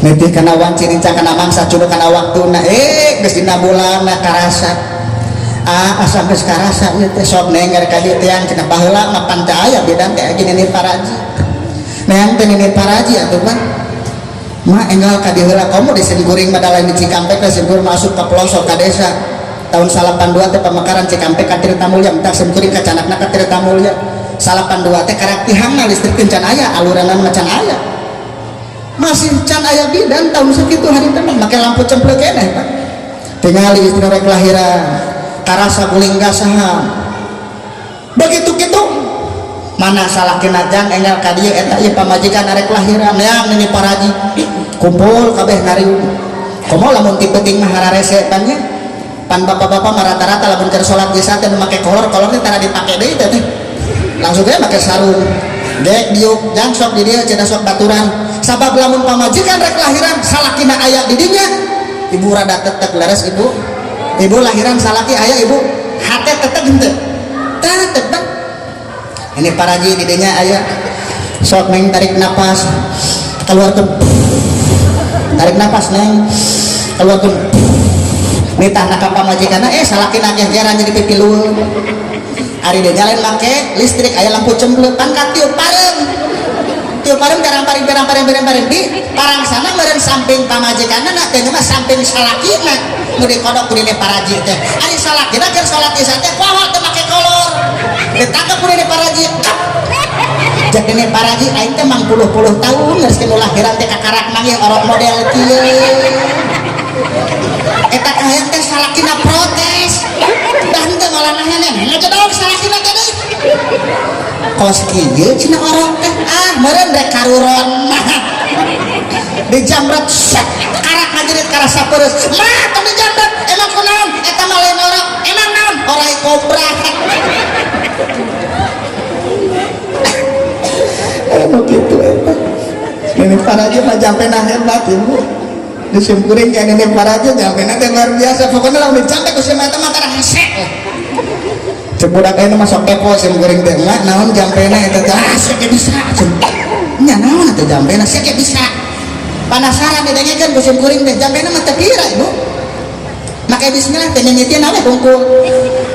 netih kana wanci rincang kana mangsa cuma kana waktuna geus dina bulanna karasa asa geus karasa ieu teh sok nengger ka dieu teh cenah baheula mah pan teh aya beda teh gini paraji neang teh nini paraji atuh Pak Ma enggal ka diheula komo disin guring badalain di Cikampek disin guring masuk ke pelosok ka desa tahun 82 teh pamekaran Cikampek ka Tirta Mulya entak sim guring ka canakna ka Tirta Mulya 82 teh karaktihanna listrik can aya aluranna macan aya masih can aya bidan tahun segitu hari teh make lampu cemplek keneh Pak tingali istri rek lahiran karasa bulingga saha begitu kitu mana salaki najang enggal ka dieu eta ieu pamajikan arek lahiran yang ini paraji kumpul kabeh nariung komo lamun ti penting mah hararese pan nya pan bapak-bapak mah rata-rata lamun keur salat geus teh make kolor teh tara dipake deui teh langsung ge make sarung dek diuk jang sok di dieu cenah sok baturan sabab lamun pamajikan rek lahiran salakina aya di dinya ibu rada tetek leres ibu lahiran salaki aya ibu hate tetek henteu tetek bang ini paraji di dinya aya sok neng tarik napas keluar tuh tarik napas neng keluar tuh nitah nak pamajikanna salaki nageh jaran jadi pipilueun ari dia jalan make listrik aya lampu cemplek pan ka tiup parem barang-barang di parang sana meureun samping pamajikanna na teh mah samping salakina nu dikodok ku dine paraji teh ari salakina keur salat isya teh poho teu make kolor ditangkep ku dine paraji jadi dine paraji aing teh mang puluh-puluh tahun geus kenu lahiran teh kakarak mangih orok model kieu eta kahayang teh salakina protes dah henteu malah nanya neneh aja dong salakina teh kos kieu cenah orok teh meureun rek karuron di jamret karak ngajerit karasa peureuss mah tong di jamret emang kunaon eta mah lain orok emang naon orai kobra begitu eta ini paraja mah jampena hebat ibu disimkuring kayak ini paraja jampena teh luar biasa pokoknya lamun dicampe ku si eta mah tara hese cebudak ayeuna mah sok kepo simkuring teh mah naon jampena eta teh seke bisa nya naon atuh jampena seke bisa penasaran didengekeun ku simkuring teh jampena mah teu kira ibu make bismillah teh nyetieun we bungkul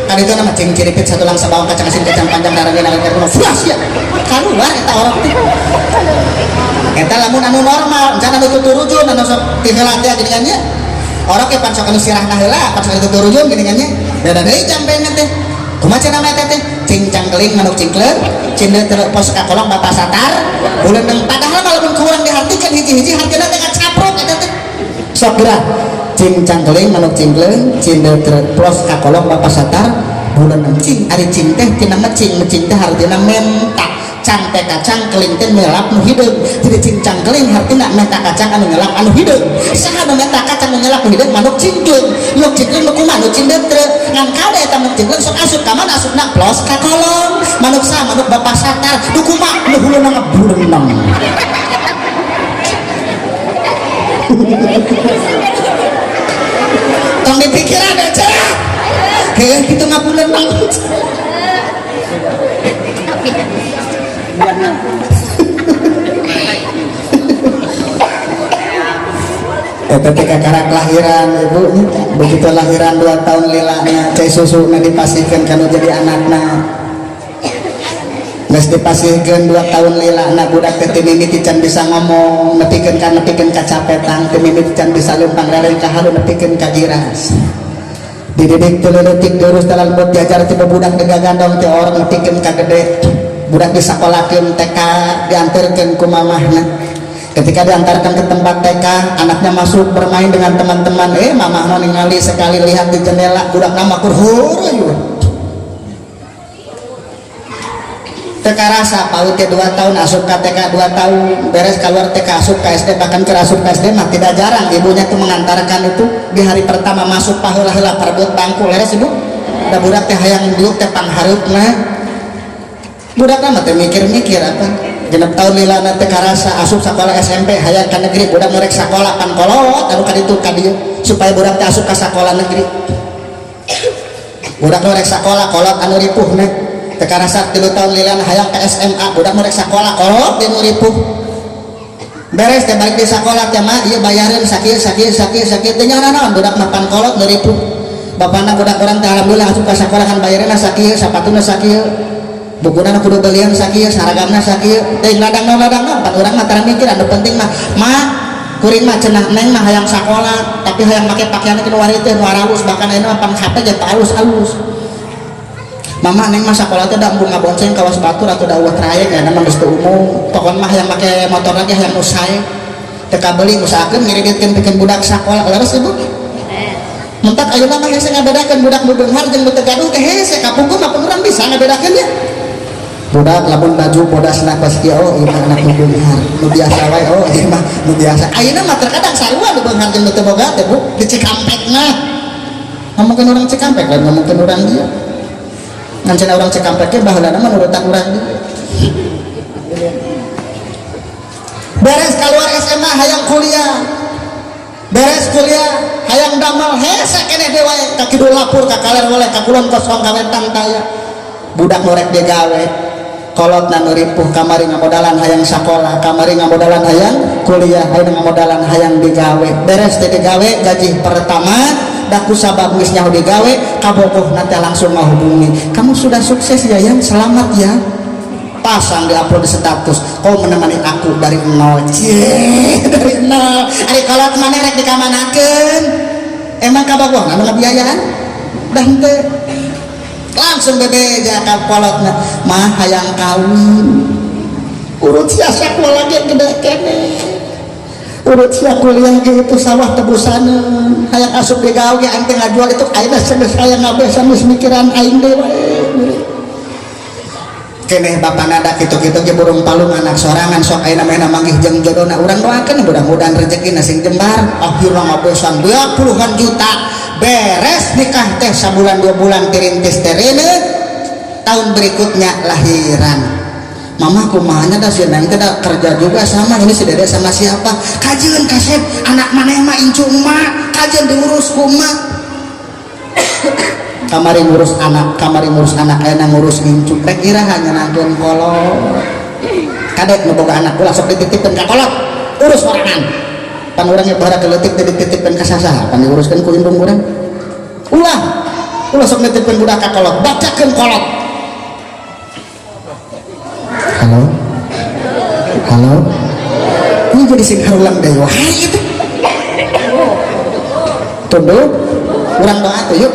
kali itu nama cing ciripit satu langsa bawang kacang asin kacang panjang darahnya narik karena fuas ya keluar eta orang eta lamun anu normal jangan anu tuturujun anu sok tiheula teh geuningannya orang ke pan sok anu sirahna heula pan sok tuturujun geuningannya beda deui jampena teh kumaha cenah eta teh cing cangkeling manuk cingkleuk cindeu pos ka kolong bapak satar buleung padahal lamun kurang dihartikeun hiji-hiji hargana teh kacaprok eta teh sok gerak cing cangkeling manuk cingkleung cindeu pos ka kolong bapak satar bulan cing ari cing teh tina mecing teh hartina mentak cang teh kacang keling teh ngelap nu hideung jadi cing cangkeling hartina mentak kacang anu ngelap anu hideung saha nu mentak kacang anu ngelap nu hideung manuk cingkleung nu cingkleung nu kumaha nu cindeu treu ngan kade eta manuk cingkleung sok asup ka mana asupna plos ka kolong manuk saha manuk bapak satar nu kumaha nu huluna ngabuleunang tong dipikiran aja heuh kitu ngabuleunang eta teh kakarak lahiran ibu begitu lahiran 2 tahun lilanya cai susuna dipasihkeun kana jadi anakna geus dipasihkeun 2 tahun lilana budak teh mimiti can bisa ngomong nepikeun kacapetan teh mimiti can bisa leumpang laleuh ka halu nepikeun ka giras dididik teu leutik terus dalam buat diajar ti budak dega gandong teh orang nepikeun ka gede budak disakolakeun TK diantarkeun ku mamahna ketika diantarkan ke tempat TK anaknya masuk bermain dengan teman-teman mamahna ningali sekali lihat di jendela budak nama kurhur teka rasa paut 2 tahun asup ke TK 2 tahun beres keluar TK asup ke SD bahkan ke asup ke SD mah tidak jarang ibunya tuh mengantarkan itu di hari pertama masuk paheula-heula perebut bangku leres ibu da budak teh hayang diuk teh panghareupna budak mah teh mikir-mikir apa genep tahun lilana teh karasa asup sekolah SMP hayang ka negeri budak merek sakola pan kolot anu ka ditu ka dieu supaya budak teh asup ka sakola negeri budak merek sakola kolot anu ripuh nih teh karasa 3 tahun lilana hayang ka SMA budak merek sakola kolot anu ripuh beres teh balik di sakola teh mah ieu bayareun sakieu teh nya naon budak mah pan kolot anu ripuh bapana budak urang teh alhamdulillah asup ka sakola kan bayareunna sakieu sapatuna sakieu bukunana kudu belian sakieu saragamna sakieu teh ladang pan urang mah tara mikir anu penting mah kuring mah cenah neng mah hayang sakola tapi hayang make pakaian ke luar itu luar halus bahkan ini mah pang HP jadi halus mama neng mah sakola teh da embung ngabonceng kawas batur atau da ulah trayek ya nama geus teu umum pokon mah hayang make motor lagi hayang usai teu kabeli usahakeun ngiriditkeun pikeun budak sakola leres ibu mentak ayeuna mah hese ngabedakeun budak nu beunghar jeung nu teu gaduh teh hese kapungkur mah urang bisa ngabedakeun ya budak lamun baju bodasna pas kieu oh ieu anak nu beunghar nu biasa wae oh ieu mah nu biasa ayeuna mah terkadang sarua nu beunghar jeung nu teu boga teh Bu di Cikampekna ngomongkeun urang Cikampek lain ngomongkeun urang dia ngan cenah urang Cikampek ge baheulana mah nurutan urang dia beres keluar SMA hayang kuliah beres kuliah hayang damal hese keneh dewe ka kidul lapur ka kaler oleh ka kulon kosong ka wetan taya budak norek dia gawe kolotna nu ripuh kamari ngamodalan hayang sakola kamari ngamodalan hayang kuliah hayang ngamodalan hayang digawe beres teh digawe gaji pertama daku sabab geus nyaho digawe kabogoh nanti langsung menghubungi kamu sudah sukses ya yang selamat ya pasang di-upload di status kau menemani aku dari nol dari nol ari kolot maneh rek dikamanakeun emang kabogoh anu ngabiayaan dah teu langsung bebeja ka kolotna mah hayang kawin urut sia sakola lagi gede kene urut sia kuliah ge itu sawah tebusaneun hayang asup digawe ge aing teh ngajual itu ayeuna geus hayang ngabesan geus mikiran aing deui keneh bapana da kitu-kitu ge burung palung anak sorangan sok ayeuna mah manggih jeung jodona urang doakeun mudah-mudahan rezekina sing jembar akhirna ngabesan puluhan juta beres nikah teh sabulan 2 bulan tirintis terene tahun berikutnya lahiran mama kumahanya dah si neng teh da kerja juga sama ini si dede sama siapa kajeun kasep anak maneh mah incu emak kajeun diurus ku emak kamari ngurus anak ayeuna ngurus incu rek iraha nyenangkeun kolot kadek nu boga anak ulah sok dititipkeun ka kolot urus sorangan pan urang ibarat leutik teh dititipkeun ka sasaha pan diuruskeun ku indung urang ulah sok nitipkeun budak ka kolot bacakeun kolot halo ini jadi sing harulang deui wae itu tuh urang doa tuh yuk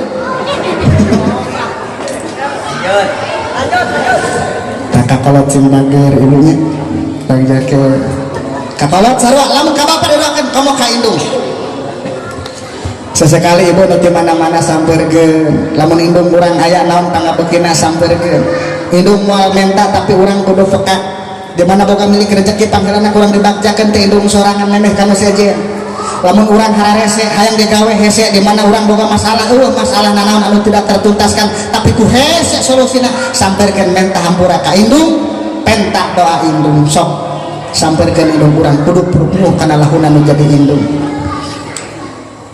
kakak kolot sing mager ibunya lagi jake kakolot sarua lamun ka bapak didoakeun kamu ka indung sesekali ibu nu di mana-mana sampeurkeun lamun indung urang aya naon pangabeukina sampeurkeun indung moal menta tapi urang kudu peka di mana boga milik rezeki panggilanna urang dibagjakeun teh indung sorangan memeh kana sejen lamun urang hararese hayang digawe hese di mana urang boga masalah masalah nanaon anu tidak tertuntaskan tapi ku hese solusina sampeurkeun menta hampura ka indung penta doa indung sok sampeurkeun indung urang kudu puluh kana lahuna nu jadi indung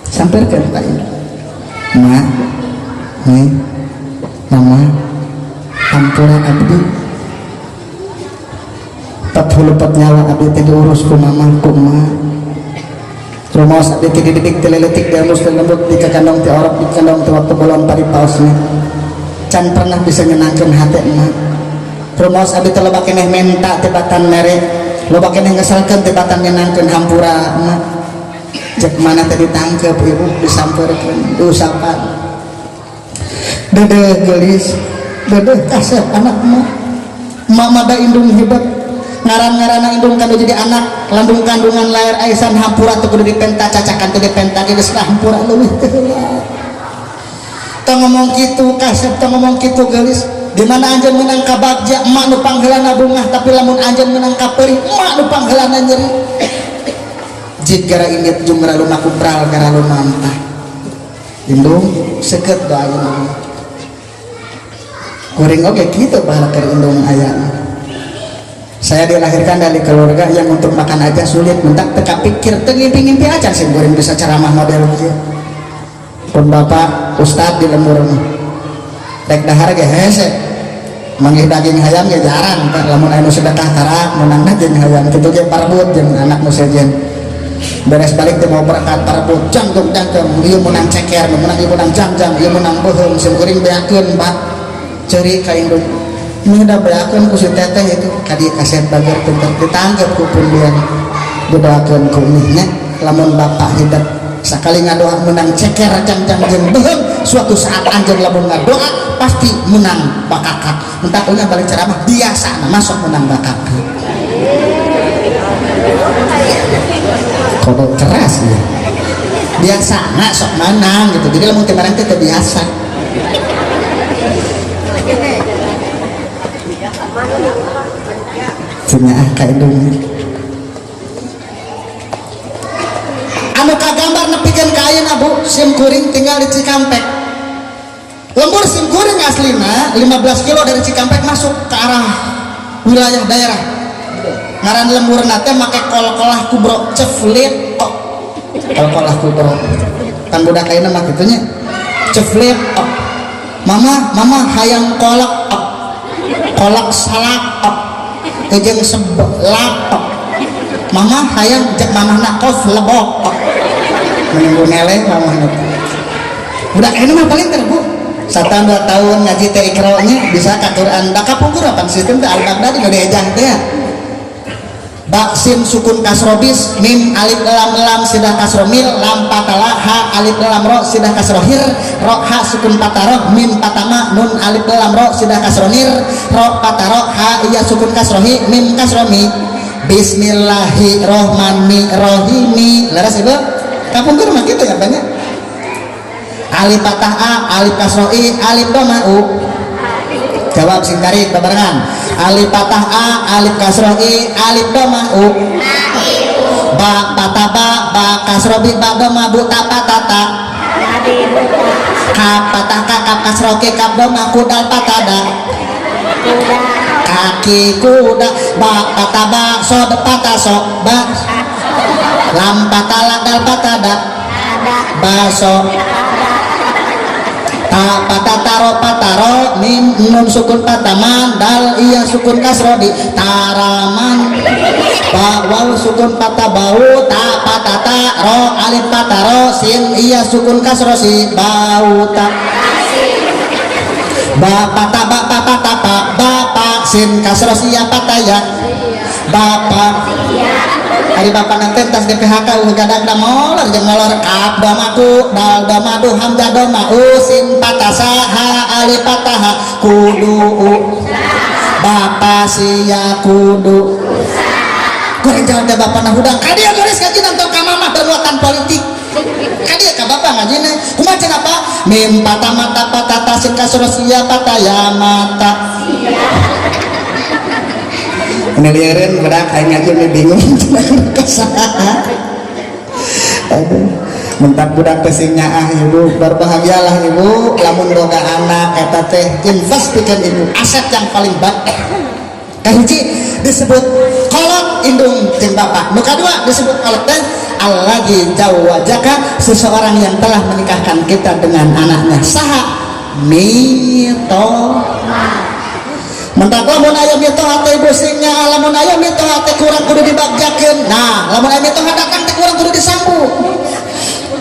sampeurkeun ka indung ma nih mama hampura abdi 44 nyawa abdi teh diurus ku mama ku ma rumaos abdi teh dididik teh leutik dialus teh lembut dikakandong teh orok dikandong teh waktu bolon paripaosna can pernah bisa nyenangkeun hate emak rumaos abdi teh loba keneh menta teh batan mere loba keneh ngesalkeun teh batan nyenangkeun hampura emak cek mana teh ditangkep ibu disampeurkeun diusapan dedeh geulis dedeh kasep anak emak mama da indung hebat ngaran-ngaranna indung kanu jadi anak lambung kandungan lahir aisan hampura teu kudu dipenta cacakan teu dipenta geus hampura leuwih teu ngomong kitu kasep teu ngomong kitu geulis di mana anjeun meunang ka bagja emak nu pangheulana bungah tapi lamun anjeun meunang ka peurih emak nu pangheulana nyeri jid gara inget jumra lumaku pral gara lumampah indung seukeut doa indung kuring oge kitu bahala keur indung aya saya dilahirkan dari keluarga yang untuk makan aja sulit mentak teka pikir ngimpi-ngimpi aja sih kuring bisa ceramah model gitu pun bapak ustad di lembur rek dahar ge hese manggih daging hayam ge jarang lamun anu sedekah tarak menangna jeung hayam kitu ge parbut jeung anak nu sejen beres balik teh mau berangkat parbut jangkung ieu menang ceker menang ieu menang jangjang ieu menang beuheung sim kuring beakeun Pak ceuri ka indung ini udah beakeun ku si teteh itu kadi kaset bager tentang ditangkep ku pundian didoakeun ku mihnya lamun bapak hidup sakali ngadoa menang ceker jangjang jeung beheung suatu saat anjeun lamun ngadoa pasti menang bakakat mentakunya balik ceramah biasa masuk menang bakakat kode keras ya biasa nggak sok menang gitu jadi lamun kemarin itu biasa punya kayak dulu anu kagambar nepikeun ka ayeuna Bu sim kuring tinggal di Cikampek lembur sim kuring aslina 15 kilo dari Cikampek masuk ke arah wilayah daerah ngaran lembur nate make kol-kolah kubro ceflit kol-kolah kubro kan budak ayeuna mah kitunya ceflit mama hayang kolak salak jeung sebelak mama hayang cek mamahna kos lebok menunggu neleh mamahna budak ini mah paling Bu 1 tahun 2 tahun ngaji teh ikronya bisa ka Quran da kapungkur apa sistem teh al-Baghdadi gede ejang teh ba sin sukun kasrobis mim alif lam sidah kasromil lam patala ha alif lam ro sidah kasrohir ro ha sukun pataro mim patama nun alif lam ro sidah kasronir ro pataro ha iya sukun kasrohi mim kasromi bismillahirrohmanirrohimi laras ibu kapungkur mah gitu ya banyak alif patah a alif kasroi alif doma u jawab sing tarik barengan alif patah a alif kasroi alif doma u ba patah ba kasrobi ba doma bu tapatata kap patah ka kap kasroke kap doma kudal patada kaki kuda ba patah ba so patah so ba lam patala dal patada baso pataro mim nun sukun pataman dal iya sukun kasrodi taraman ba waw sukun patabau ta patata ro alif pataro sin iya sukun kasrosi bauta ba pataba patapa bapak sin kasrosi ya pataya bapak hari bapak nanti tas DPHK gadak da molor jeung molor kap damaku dal damadu hamzah doma usin patasa ha alif pataha kudu bapak sia kudu goreng jalan teh bapak na hudang kadia geus kaji nonton ka mamah bermuatan politik kadia ka bapak ngajina kumaha cenah apa mim patama patata sin kasrosia pataya mata ngeliarin berak aing ngaji bingung aduh mentak budak pesingnya ibu berbahagialah ibu lamun boga anak eta teh invest pikeun ibu aset yang paling baik kahiji disebut kolot indung jeung bapak nu kadua disebut kolot teh alladzi zawwajaka seseorang yang telah menikahkan kita dengan anaknya saha mito mentak lamun aya mitoha teh busingnya lamun aya mitoha teh kurang kudu dibagjakeun nah lamun aya mitoha datang teh kurang kudu disambut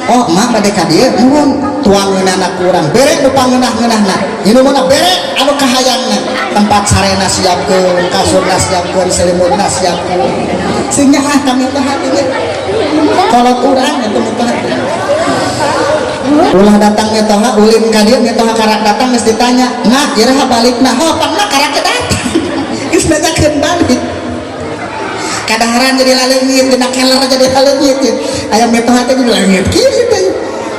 oh mah bade ka dieu nuhun tuangeunana kurang bere nu pangeunah-ngeunahna ieu mah bere anu kahayangna tempat sarena siapkeun kasurna siapkeun selimutna siapkeun sing nyaah ka mitoha teh kalau kurang eta mitoha ulah datang metoha ulin ka dieu metoha karak datang geus ditanya nah iraha balikna ho pangna karak datang geus najakeun balik kadaharan jadi laleungit dina keler jadi laleungit aya metoha teh jadi leungit kieu teh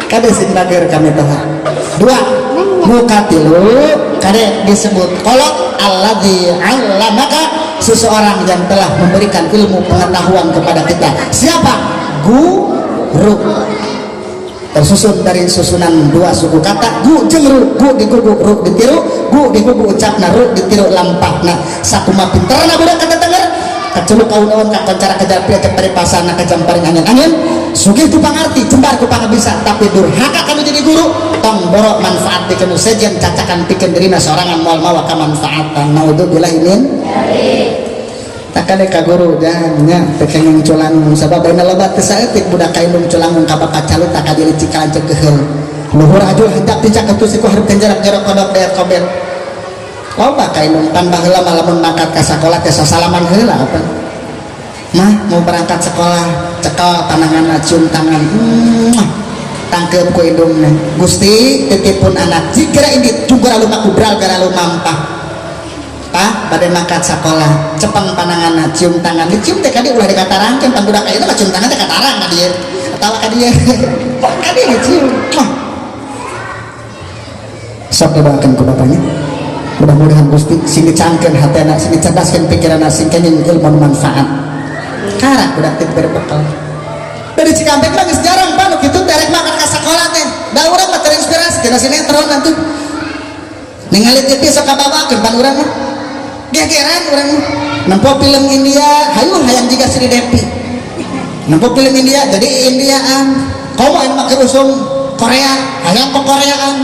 kade sing dager ka metoha dua mukatilu kade disebut kolot alladzi 'allamaka seseorang yang telah memberikan ilmu pengetahuan kepada kita siapa guru tersusun dari susunan dua suku kata gu jeung ru gu digugu ru ditiru gu digugu ucapna ru ditiru lampahna sakumaha pinterna budak kata tenger kaculuk kaun-kaun kakoncara kejar pria cek paripasana kajamparing angin-angin sugih ku pangarti jembar ku pangabisa tapi durhaka kanu jadi guru tong borok manfaat dikeun sejen cacakan pikeun dirina sorangan moal mawa ka manfaatan naudzubillah min takane ka guru nya tekeng culangun sabab baina loba teu saeutik budak kaindung culangun ka bapak calut tak jadi cikalan cegeheul luhur ajul hendak dicak atuh siku hareup jarak jorok kodok daer kobel loba kaindung pan baheula lamun mangkat ka sakola teh sasalaman heula apa mah mau berangkat sekolah cekal panangan cium tangan tangkep ku hidungnya Gusti titipun anak jika ini juga lalu makubral gara lalu mampah pak pada makat sekolah cepeng panangan cium tangan dicium teh kadi ulah dikatarang kan pandudak itu mah cium tangan teh katarang ka dieu atawa ka dieu kadi dicium sok dibawakan ku bapaknya mudah-mudahan Gusti sing dicangkeun hatena sing dicerdaskeun pikiranna sing kenging ilmu manfaat karak budak teh berbekal dari Cikampek mah geus jarang pan kitu terek makan ka sekolah teh da urang mah terinspirasi tina sinetron atuh ningali TV sok kabawakeun pan urang mah gegeran urang mah nempo film India hayu hayang jiga Sri Devi nempo film India jadi Indiaan komo anu make usum Korea hayang ke Koreaan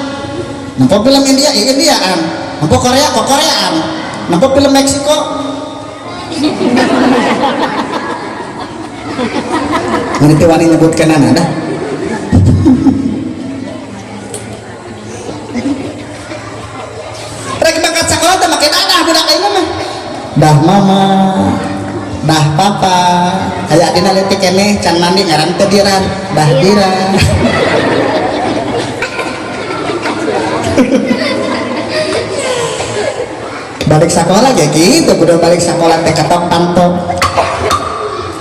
nempo film India Indiaan nempo Korea ke Koreaan nempo film Meksiko ngerti wani nyebutkan anak dah rek berangkat sekolah teh make dadah budak ayeuna mah dah mama dah papa aya dina leutik keneh can mandi ngaran teh diran dah dira balik sekolah ya gitu kudu balik sekolah teh ketok pantok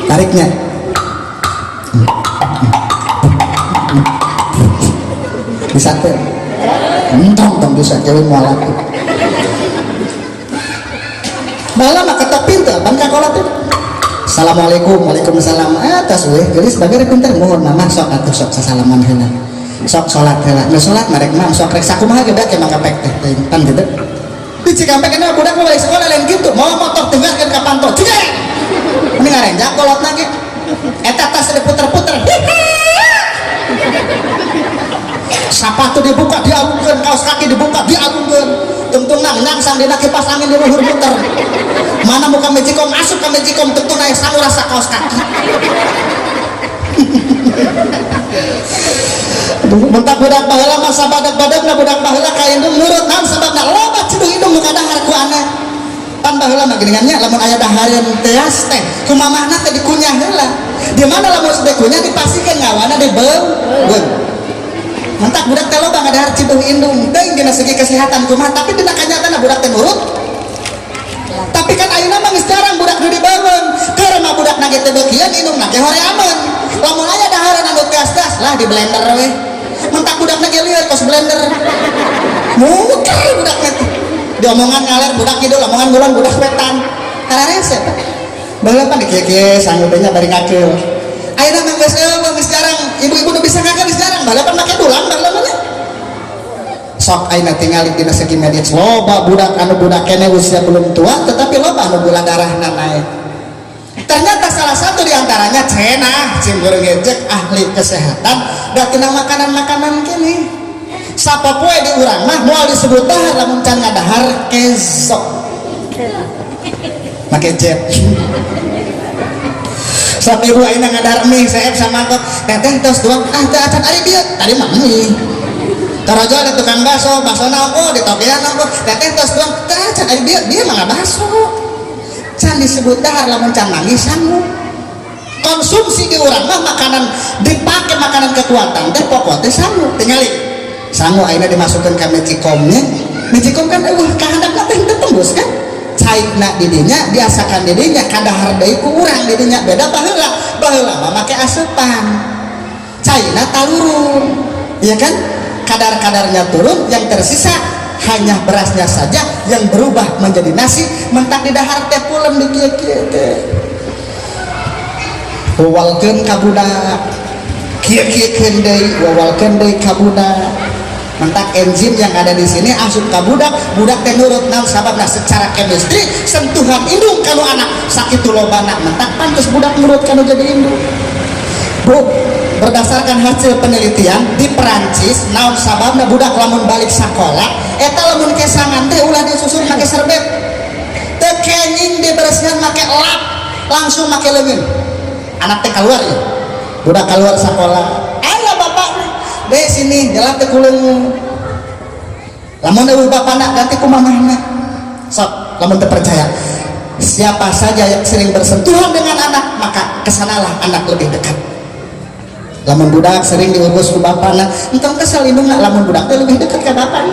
tariknya bisa teh entong bisa cewek mualaf malah mah ketok pintu pan sekolah teh assalamualaikum waalaikumsalam atas weh geus bagere pinter mohon mama sok atuh sok sasalaman heula sok salat heula nu salat marek mah sok rek sakumaha geus ke mangga pek teh pan gitu di Cikampek kana budak balik sekolah lain gitu mau motor tengahkeun ka panto cegeh ini ngarenjak kolotna ge eta tas diputer-puter sepatu dibuka dialungkeun kaos kaki dibuka dialungkeun tungtung nang sang dina kipas angin di luhur muter mana muka mejikom asup ka mejikom tungtung aya sangu rasa kaos kaki mentak budak baheula mah sabadak-badakna budak baheula ka indung nurut naon sababna loba cidung indung nu kadahar ku anak pan baheula mah geuningan nya lamun aya dahareun teas teh ku mamahna teh dikunyah heula di mana lamun teh kunyah dipasikeun ngawana dibeugeun mentak budak teh loba ngadahar cidung indung teuing dina segi kesehatan kumaha tapi dina kanyatana budak teh nurut tapi kan ayeuna mah geus jarang budak nu dibeugeun keur mah budak na ge teh beukian indung na ge horeameun lamun aya dahareun anu gas-gas lah di blender we mentak budak na ge lieur kos blender muter budak na diomongan ngaler budak kidul omongan ngulon budak wetan kararese baheula pan dikieu-kieu sanggeudeunnya bari ngakeul ayeuna mah geus jarang ibu-ibu nu bisa ngakeul geus jarang baheula pan make dulang baheula mah sok ayeuna tinggal dina segi medis loba budak anu budak kene usia belum tua tetapi loba anu gula darahna naik ternyata salah satu diantaranya cenah cimgur ngejek ahli kesehatan da tina makanan-makanan kene sapopoe di urang mah moal disebut dahar lamun can ngadahar keso make jet sok ibu ayeuna ngadahar mie seep sama kok teteh tos doang teh acan ari dieu tadi mah mie tarajo ada tukang baso na ongko ditogean ongko teteh tos doang teh acan ari dia mah baso can disebut dahar lamun can nangis sanggup konsumsi di urang mah makanan dipake makanan kekuatan teh pokok teh sanggup tingali sanggup ayeuna dimasukkeun ka mejikomnya mejikom kan kahandapna teh teu tembus kan cairna didinya biasakan didinya kadahar deui ku urang didinya beda baheula mah make asupan cairna talurun iya kan kadar-kadarnya turun yang tersisa hanya berasnya saja yang berubah menjadi nasi mentak di dahar teh pulen di kieu-kieu teh wawalkeun ka budak kieu-kieukeun deui wawalkeun deui ka budak mentak enzim yang ada di sini asup ka budak teh nurut naon sababna secara chemistry sentuhan indung kalau anak sakitu lobana mentak pantes budak nurut kana jadi indung bu berdasarkan hasil penelitian di Perancis naon sababna budak lamun balik sekolah eta lamun kesangan teh ulah disusun make serbet teu kenging diberesihan make lap langsung make leungeun anak teh keluar ya budak keluar sekolah aya bapakna deh sini jalan teh kuleung lamun eueuh bapana ganti ku mamahna sok lamun teu percaya siapa saja yang sering bersentuhan dengan anak maka kesanalah anak lebih dekat. Lamun budak sering diurus ku bapana entong kesel indungna, lamun budak teh lebih dekat ke bapana.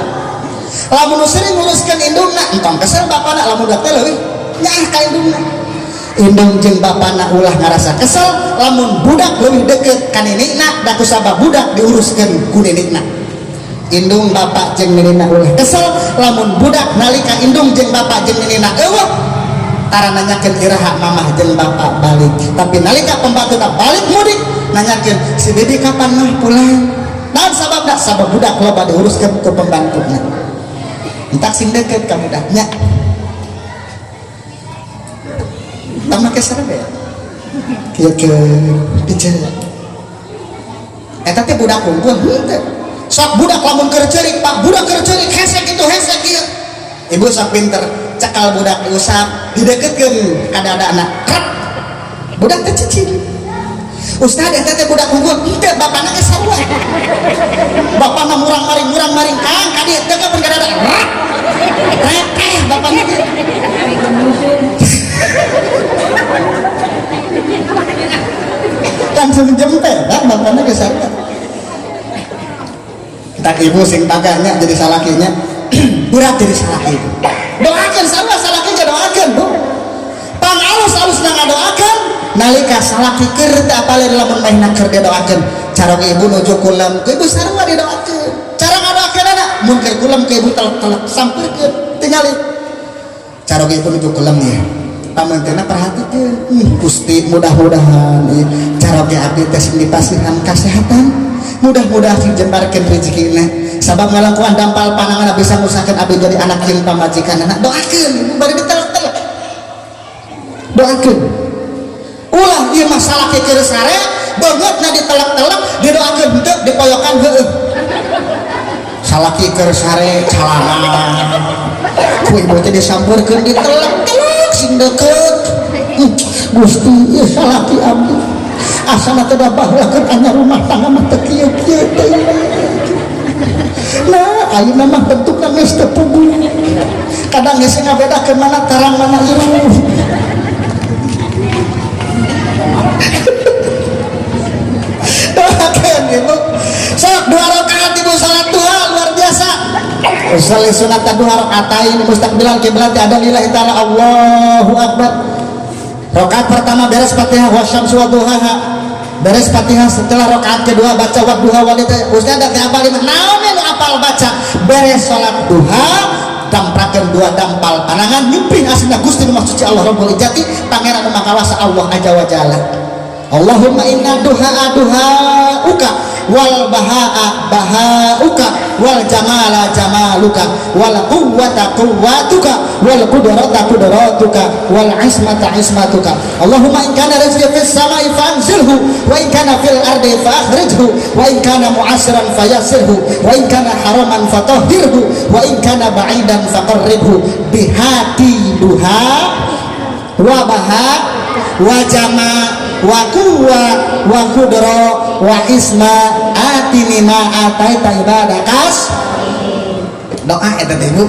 Lamun sering nguruskeun indungna entong kesel bapana, lamun budak teh leuwih nyaah ka indungna. Indung jeung bapana ulah ngarasa kesel lamun budak leuwih deket ka ninikna da kusabab budak diuruskeun ku ninikna. Indung bapak jeung ninina ulah kesel lamun budak nalika indung jeung bapak jeung ninina eueuh tara nanyakeun iraha mamah jeung bapak balik, tapi nalika pembantu balik mudik nanyakeun si bibi kapan mah pulang. Naon sababna? Sabab budak loba diuruskeun ku pembantuna. Entak sing deukeut ka budaknya. Tama ke sareng ya. Kieu ke diceuk. Eta teh budak unggul henteu. Sok budak lamun keur ceurik, Pak, budak keur ceurik hesek itu hesek ieu. Ibu sok pinter, cekal budak diusap, dideketkeun ka dadana. Budak teh cicing. Ustad eta teh budak unggul, henteu bapana ge sarua. Bapana murang-maring kang ka dieu teh ka dada. Reteh bapana ge. Langsung jempel, bapana ge sarua. Tak ibu sing taganya jadi salakinya berat jadi salaki. Doakan sarua salaki ke doakan bu. Pan alus ngadoakan nalika salaki keur teh apalin lamun main keur didoakeun. Cara ibu nuju kulam ku ibu sarua didoakeun. Cara ngadoakeun anak mun keur kulam ke ibu telek-telek sampirkeun tingali. Cara ibu nuju kulam ya. Pamantenna perhatikeun. Gusti mudah-mudahan cara ge abdi teh sing dipasihan kasehatan. Mudah-mudahan jembarkeun rezekina sabab ngalakuan dampal pananganna bisa ngusahakeun abdi jadi anak jeung pamajikanna. Doakeun bari ditelek-telek. Doakeun. Ulah ieu masalah ke keur sare beungeutna ditelek-telek didoakeun henteu dipoyokan heueuh. Salaki keur sare calana. Ku ibu teh disampeurkeun ditelek-telek sing deukeut. Gusti ieu salaki abdi. Asana teh baheulakeun anya rumah tangga mah teu kieu-kieu teh. Nah, ayeuna mah bentukna geus teu puguh. Kadang geus ngabedakeun mana tarang mana iruh. Doakeun ibu. Sok 2 rakaat ibu salat duha luar biasa. Usolli sunat 2 rakaatain mustaqbilan kiblat ada lillahi ta'ala Allahu akbar. Rakaat pertama beres Fatihah wasyamsu wa duhaha. Beres Fatihah setelah rakaat kedua baca wadduha walita. Ustaz ada apa lima naon anu apal baca beres salat duha damprakeun 2 dampal panangan nyuping asina Gusti Nu Maha Suci Allah Rabbul Izzati pangeran nu makawasa Allah azza wa jalla. Allahumma inna duha'uka wal baha'uka wal jamala jamaluka wal quwwata quwwatuka wal qudrata qudratuka wal ismata ismatuka. Allahumma in kana rizqi fis samai fanzilhu wa in kana fil ardi fakhrijhu wa in kana mu'assiran fayassirhu wa in kana haraman fatahhirhu wa in kana ba'idan faqarribhu bihati duha wa baha wa jama wa quwwa wa qudra wa isma atini ma ataita ibadakas. Doa eta teh Bu.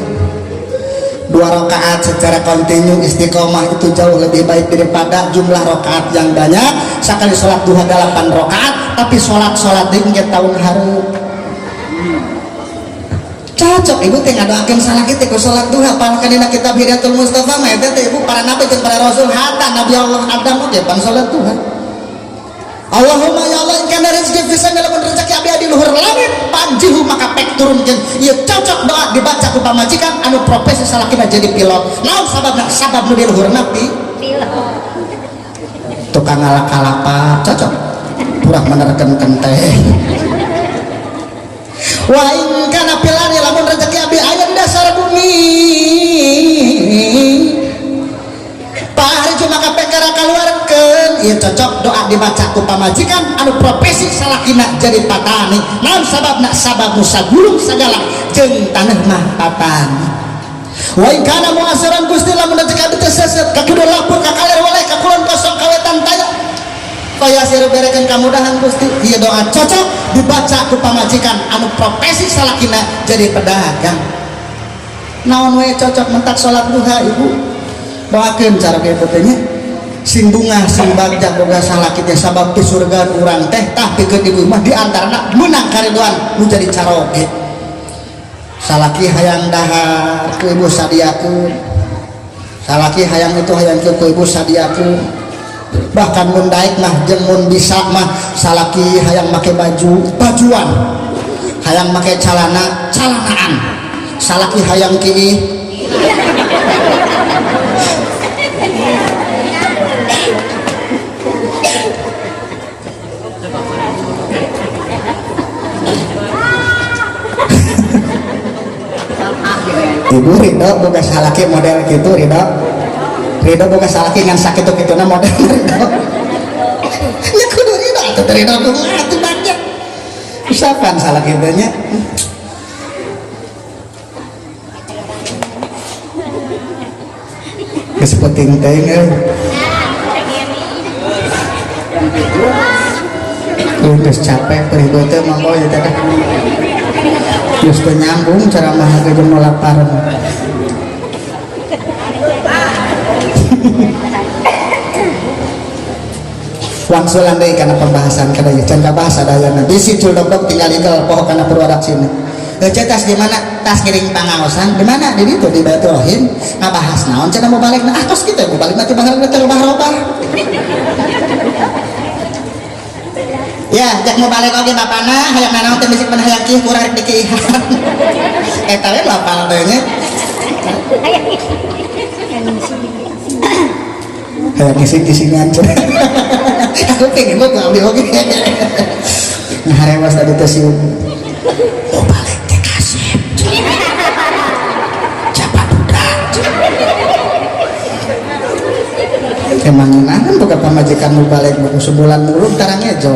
2 rakaat secara kontinu istiqomah itu jauh lebih baik daripada jumlah rakaat yang banyak. Sakali sholat duha 8 rakaat tapi sholat deui ge tahun hareup. Cocok ibu teh ngadoakeun salaki teh ku sholat duha pangkan dina kitab Hidayatul Mustafa mah eta teh ibu para nabi jeung para rasul hatta Nabi Allah Adam ge pan sholat duha. Allahumma ya Allah in kana rezeki bisa ngalamun rezeki abdi di luhur langit panjihu maka pek turunkeun. Ieu cocok doa dibaca ku pamajikan anu profesi salakina jadi pilot. Naon sababna? Sabab nu di luhurna pilot. Tukang ngalak-kalapa cocok. Purah menerkeun teh. Wa in kana pilari lamun rezeki abdi aya di dasar bumi. Pahari cuma kapekara keluarkeun. Ieu cocok doa dibaca ku pamajikan anu profesi salakina jadi patani. Naon sababna? Sabab nu sagulung sagala jeung taneuh mah patani. Wa in kana mu'asiran Gusti lamun rezeki abdi teh seuseut ka kieu lapur ka kaler waleh ka kulon kosong kawetan taya. Fayasir berekeun kamudahan Gusti. Ieu doa cocok dibaca ku pamajikan anu profesi salakina jadi pedagang. Naon we cocok mentak salat duha ibu. doakeun cara kitu teh nya sing bunga sing bagja boga salaki teh sabab di surga urang teh tah pikeun ibu mah di antarana menang kariduan nu jadi caroge salaki hayang dahar ku ibu sadiakeun salaki hayang itu hayang ku ibu sadiakeun bahkan mun daek mah jeung mun bisa mah salaki hayang make bajuan hayang make calanaan salaki hayang kieu ibu Ridho boga salaki model gitu Ridho boga salaki ngan sakitu-kituna model Ridho ya kudu Ridho atuh Ridho kumaha atuh banyak usapan salaki teh nya geus penting teh geus capek Ridho teh mangko ya teh geus teu nyambung ceramah ge jeung lapar wangsulan deui kana pembahasan kada ieu can kabahas sadayana bisi culdok tinggal inggal poho kana purwadaksi ini cetas di mana tas giring pangaosan di mana di ditu di Baitul Rahim ngabahas naon cenah mau balik ah tos kitu mau balik nanti bakal teu robah ya jak mau balik oge bapana hayang nanaon teh bisik pan hayang kieu kurang rek dikieuhan eta we lapal teh nya hayang ngisi-ngisingan aku pengen buat ngambil oge ngaharewas tadi teh siun mau balik teh kasep capat budak emang nahan bukan pamajikan mau balik sebulan mulu tarang ejo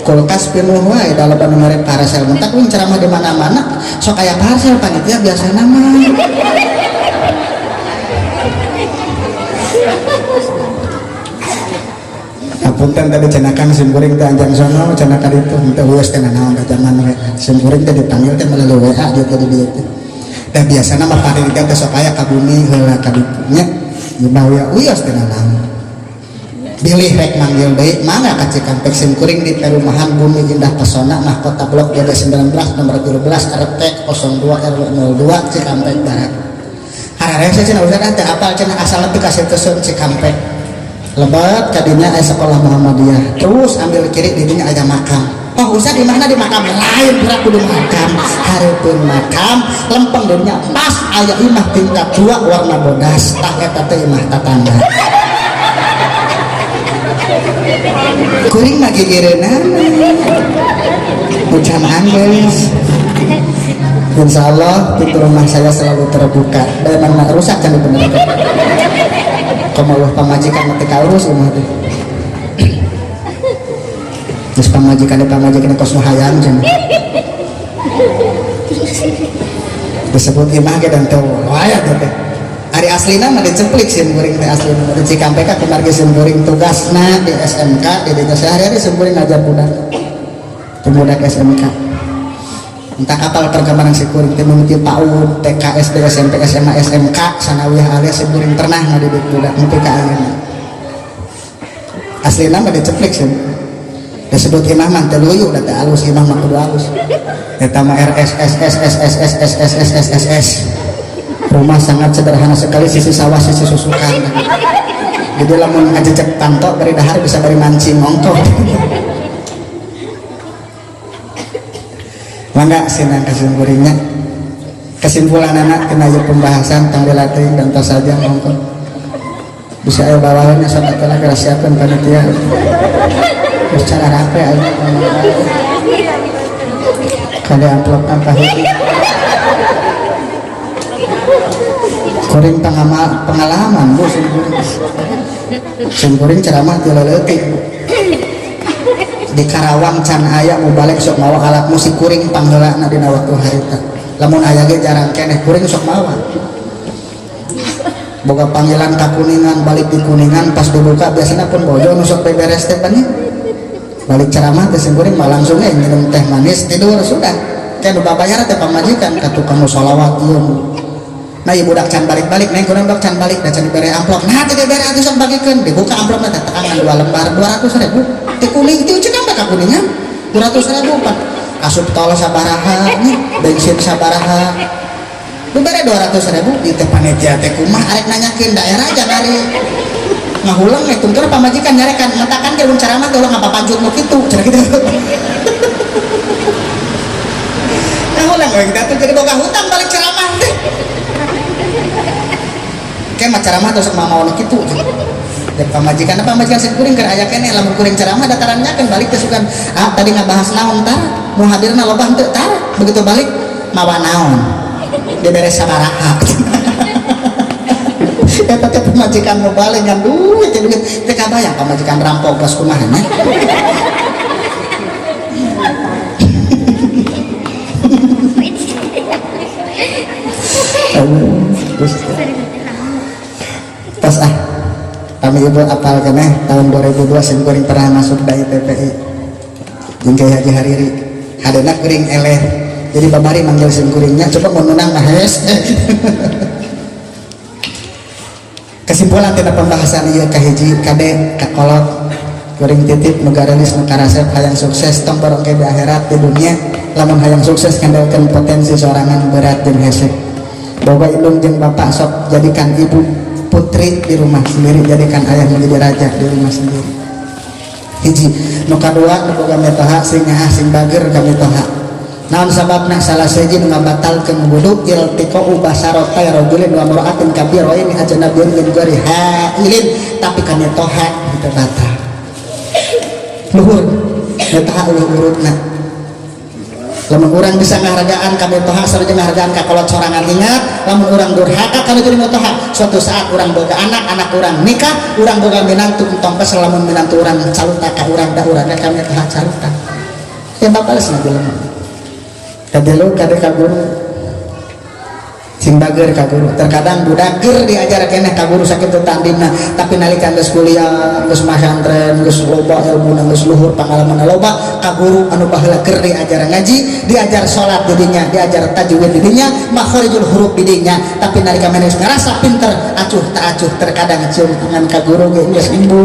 kulkas penuh wae dalaban merek parcel mentak wing ceramah di mana-mana sok aya parcel panitia biasa nama apunten tadi cenakan sim kuring teh anjang sono cenakan itu teh geus teh naon da zaman we sim kuring teh dipanggil teh melalui WA dia teh di dieu teh da biasana mah panitia teh sok aya ka bumi heula ka ditu nya nyebawa uyos teh naon pilih rek manggil deui mangga ka Cikampek sim kuring di perumahan Bumi Indah Pesona mahkota blok GD 19 nomor 12 RT 02 RW 02 Cikampek Barat harare cenah udah teh apal cenah asal teu kasih teuseun Cikampek lebat kadinya aya sekolah Muhammadiyah terus ambil kiri di dinya aya makam oh usah di mana di makam lain berat kudu makam hareupeun makam lempeng dinya pas aya imah tingkat 2 warna bodas tah eta teh imah tatangga kuring mah gigireunana ucapan guys insya Allah pintu rumah saya selalu terbuka dan mana rusak kan bener kemauan pamajikan mati kaurus rumah itu terus pamajikan kos hayang jen disebut imah dan teu wayah teh hari aslina mah diceplik sim kuring teh aslina di Cikampek kumargi sim kuring tugasna di SMK di dinya sehari-hari sim kuring ngajar budak SMK entah kapal perkembangan si kuring teh mimiti PAUD TK SD SMP SMA SMK sanawiyah alias sim kuring pernah ngadidik budak nepi ka ayeuna aslina mah diceplik sim disebut imah mah teu luyu da teh alus imah mah kudu alus eta mah RSSSSSSSSSS rumah sangat sederhana sekali sisi sawah sisi susukan jadi lamun ngajejek tanto bari dahar bisa bari mancing ongko mangga sinang kesimpulannya kesimpulan anak kena pembahasan tanggal latih dan tas saja ongko bisa ayo bawaannya sampai telah kerasiakan panitia secara rapi aja kada amplop apa itu kuring pengalaman bu sim kuring ceramah teu leutik di Karawang can aya mau balik sok mawa alat musik kuring panggeulana dina waktu harita lamun aya ge jarang keneh kuring sok mawa boga panggilan ka Kuningan balik di Kuningan pas dibuka biasanya pun bojo nu sok beberes teh balik ceramah teh sim kuring mah langsung minum teh manis tidur sudah kan udah bayar teh pamajikan ka tukang sholawat ieu nah ibu dak can balik-balik neng kurang dok can balik dan can diberi amplop nah tidak beri atuh sok bagikan dibuka amplopnya tekangan 2 lembar 200.000 teh kuning itu cek apa kuningnya 200.000 pak asup tol sabaraha bensin sabaraha diberi 200.000 di teh panitia teh kumah arek nanyakin daerah aja dari ngahulang nih tunggu pamajikan nyarekan matakan dia ceramah tolong apa panjut nu kitu cara gitu ngahulang kita tuh jadi boga hutang balik ceramah deh kayak mah ceramah terus mau nu kitu dan pamajikan sing kuring keur aya keneh lamun kuring ceramah datarannya kan balik teh sugan tadi ngabahas naon tar nu hadirna loba henteu tar begitu balik mawa naon diberes sabaraha eta teh pamajikan nu balik ngan duit teh kabayang pamajikan rampok geus kumaha nya tos kami ibu apal keneh tahun 2002 sim kuring pernah masuk dari TPI jeung Haji Hariri hadena kuring eleh jadi babari manggil sim kuringnya coba mau nunang mahes kesimpulan tina pembahasan ieu kahiji kade kakolot kuring titip nu garelis nu karasep hayang sukses tong barokah di akhirat di dunia lamun hayang sukses ngandalkeun potensi sorangan berat jeung hese boga indung jeung bapak sok jadikan ibu putri di rumah sendiri jadikan ayah menjadi raja di rumah sendiri hiji nu kadua nu boga metoha sing ngahah sing bager ka metoha naon sababna salah siji nu ngabatalkeun wudu iltiqa'u basarata rajulin wa mar'atin kabirain ajnabiyyin min ghairi ha'ilin tapi ka metoha itu batal luhur metoha urutna lamun urang bisa ngahargaan ka metoha sareng ngahargaan ka kolot sorangan ingat lamun urang durhaka kana jadi metoha suatu saat urang boga anak urang nikah urang boga minantu entong pas lamun minantu urang caluta ka urang da urang ka metoha caluta ya bapales na jelema kadelu kade ka guru sing bager ka guru terkadang budak ger diajar keneh ka guru sakitu tandina tapi nalika geus kuliah geus masantren geus loba ilmu geus luhur pangalaman loba ka guru anu baheula ger diajar ngaji diajar salat didinya diajar tajwid didinya makharijul huruf didinya tapi nalika menes ngarasa pinter acuh tak acuh terkadang cium tangan ka guru ge geus imbu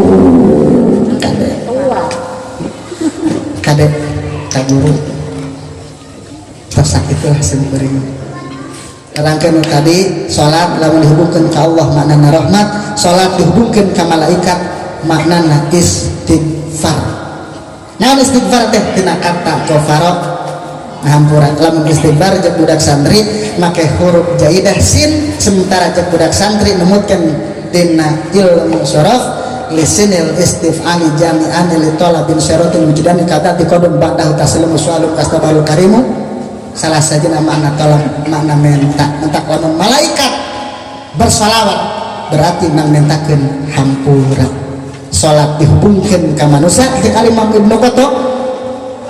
kade ka guru tak sakitlah seueuring rangkaian tadi sholat lamun dihubungkan ke Allah maknana rahmat sholat dihubungkan ke malaikat maknana istighfar nah istighfar teh tina kata ghafara ngahampura lamun istighfar jeung budak santri make huruf jaidah sin sementara jeung budak santri nemutkeun dina ilmu syaraf lisinil istif'ali jami'an li talabin syaratin wujudan kata dikodum ba'dahu taslimu su'alun kastabalul karimu salah saja makna tolong makna minta lamun malaikat bersalawat berarti nang mintakeun hampura salat dihubungkeun ka manusia jeung Imam Ibnu Qutb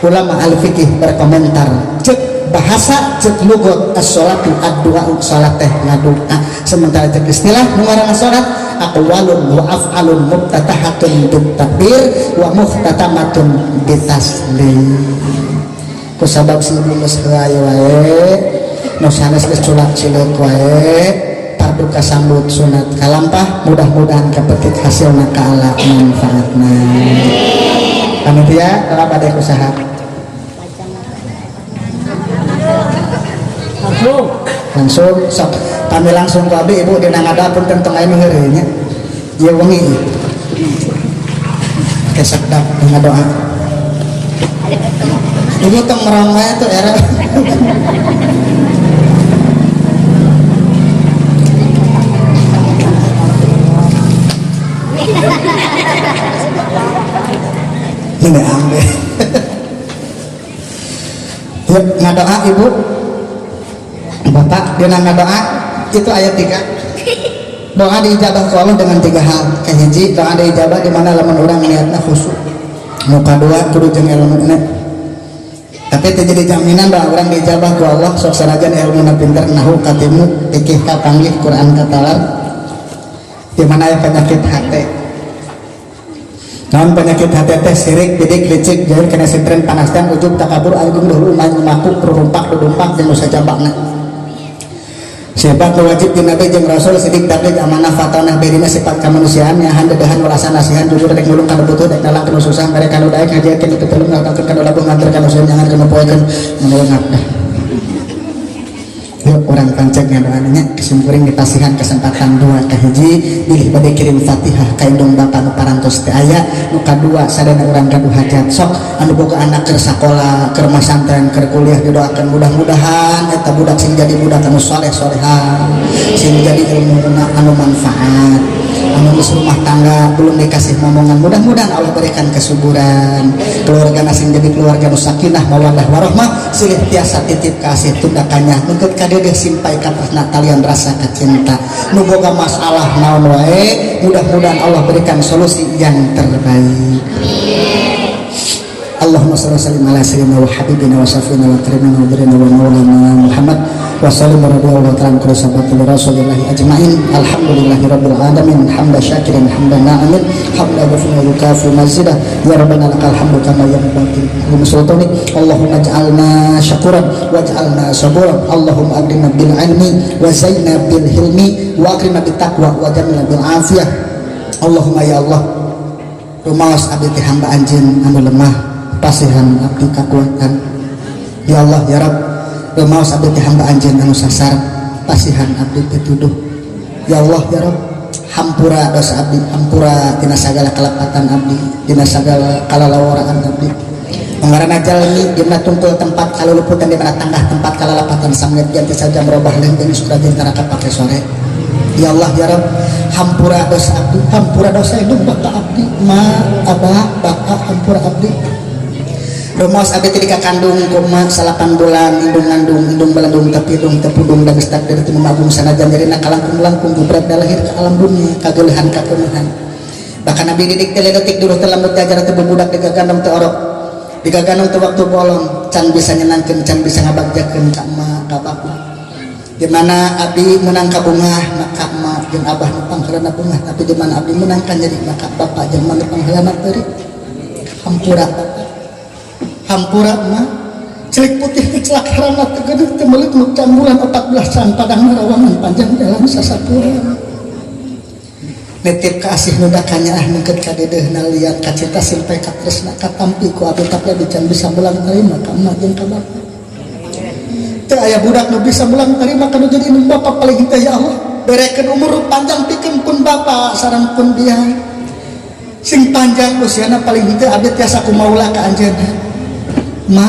ulama al-fiqih berkomentar cek bahasa cek lugat as-salatu ad-du'a salat teh ngadoa sementara cek istilah nu ngaranna salat aqwalun wa af'alun muftatahatun bit takbir wa muhtatamatun bitaslim kusabab sibu geus hayu wae nu sanes geus culak cileuk wae pardu kasambut sunat kalampah mudah-mudahan kapetik hasilna kaala manfaatna panitia kalau bade usaha langsung sok kami langsung ku abdi ibu dina ngadapun tentang aya nu heureuy nya ieu wengi kesadap ngadoa ibu tong merangnya itu era ini ambil yuk ngadoa ibu bapak dia ngadoa itu ayat 3 doa diijabah ke Allah dengan 3 hal kahiji doa diijabah di mana lamun urang niatna khusyuk nu kadua kudu jeung ilmuna tapi itu jadi jaminan bahwa orang diijabah ku Allah sok sanajan ilmu pinter nahu katimu fikih ka panggih Quran ka talar di mana aya penyakit hati naon penyakit hati teh sirik bidik licik jadi kena sintren panasdan ujub takabur agung dahulu main makuk rumpak dudumpak jeung nu sajabana sifat wajib di Nabi jeung Rasul sidik tabligh amanah fatanah bedina sifat kemanusiaan nyahan dedahan walasan nasihan jujur dek nulung kana butuh dek nalang kana susah mereka nu daek ngajiakeun kitu tuluy ngatakeun kana labuh nganter kana usaha jangan kana poekeun menulungan yuk orang pancegnya doanya kesimpuring dipasihan kesempatan dua kahiji bilih bade kirim Fatihah ka indung bapa nu parantos teu aya nu kadua sadana urang gaduh hajat sok anu boga anak keur sakola keur masantren keur kuliah didoakeun mudah-mudahan eta budak sing jadi budak anu saleh salehah sing jadi ilmu anu manfaat anu geus rumah tangga belum dikasih momongan mudah-mudahan Allah berikan kesuburan keluarga sing jadi keluarga nu sakinah mawaddah warahmah silih tiasa titip kasih tundakannya nuntut kadeudeung simpai katasna talian rasa cinta nu boga masalah naon wae mudah-mudahan Allah berikan solusi yang terbaik. Allahumma shalli wa sallim ala sayyidina wa habibina wa syafiina wa karimina wa dirina wa maulana Muhammad wa sallim radhiyallahu ta'ala kullu sahabatil rasulillah ajmain alhamdulillahi rabbil alamin hamda syakirin hamdan na'imin hamda ghafurun yukafi mazidah ya rabbana lakal hamdu kama yanbaghi li sultani Allahumma ij'alna syakuran waj'alna saburan Allahumma aghdina bil ilmi wa zayyina bil hilmi wa akrimna bit taqwa wa jamilna bil afiyah Allahumma ya Allah rumaos abdi teh hamba anjeun anu lemah pasihan abdi kakuatan ya Allah ya Rabb rumaos abdi teh hamba anjeun anu sasar pasihan abdi teh tuduh ya Allah ya Rabb hampura dosa abdi hampura tina sagala kelapatan abdi tina sagala kalalawaraan abdi pangarana jalmi dina tungkul tempat kaluluputan di mana tanggah tempat kalalapatan sanget ganti saja merubah lengkeng surajan taraka pake sore ya Allah ya Rabb hampura dosa abdi hampura dosa indung bapa abdi ma abah bapa hampura abdi rumaos abdi teh dikakandung kumaha 8 bulan indung balandung tapi indung tepudung da geus takdir teu mamagung sanajan nyarina kalangkung-langkung gubrak lahir ke alam dunia kageulehan kakeunehan bahkan abdi didik teh leutik dulu teh lamun diajar teh budak digagandong teh orok digagandong teh waktu bolong can bisa nyenangkeun can bisa ngabagjakeun ka emak ka bapa di mana abdi menang ka bungah maka emak jeung abah nu pangheulana bungah tapi di mana abdi menang ka nyeri maka bapa jeung emak nu pangheulana teurik hampura hampura mah celik putih kecelak harana tegedeg teu meuleut nu camburan 14 can padang rawangan panjang jalan sasaturan netip kasih nu dakanya mungkin kadedeuna lian kacinta simpai ka tresna katampi ku abdi tapi bican bisa belang terima ka emak jeung ka bapa teu aya budak nu bisa belang terima kana jadi nu bapa paling teh ya Allah berekeun umur panjang pikeun pun bapa sareng pun dia sing panjang usiana paling henteu abdi tiasa kumaula ka anjeunna ma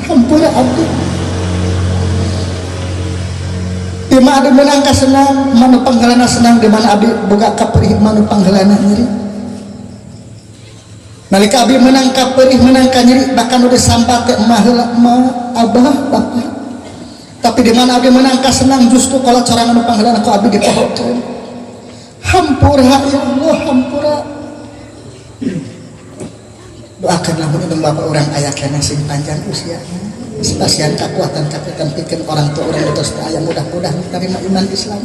hampura abdi di mana abdi menang ka senang manu pangheulana senang di mana abdi boga ka perih manu pangheulana nyeri nalika abdi menang ka perih menang ka nyeri bahkan udah sampai ke emah heula abah bapak tapi di mana abdi menang ka senang justru kalau corangan anu pangheulana ku abdi dipohokeun hampura ya Allah hampura doakan lamun indung bapak orang aya kena sing panjang usianya spasian kekuatan kapitan pikeun orang tua orang utus aya mudah-mudahan terima iman Islam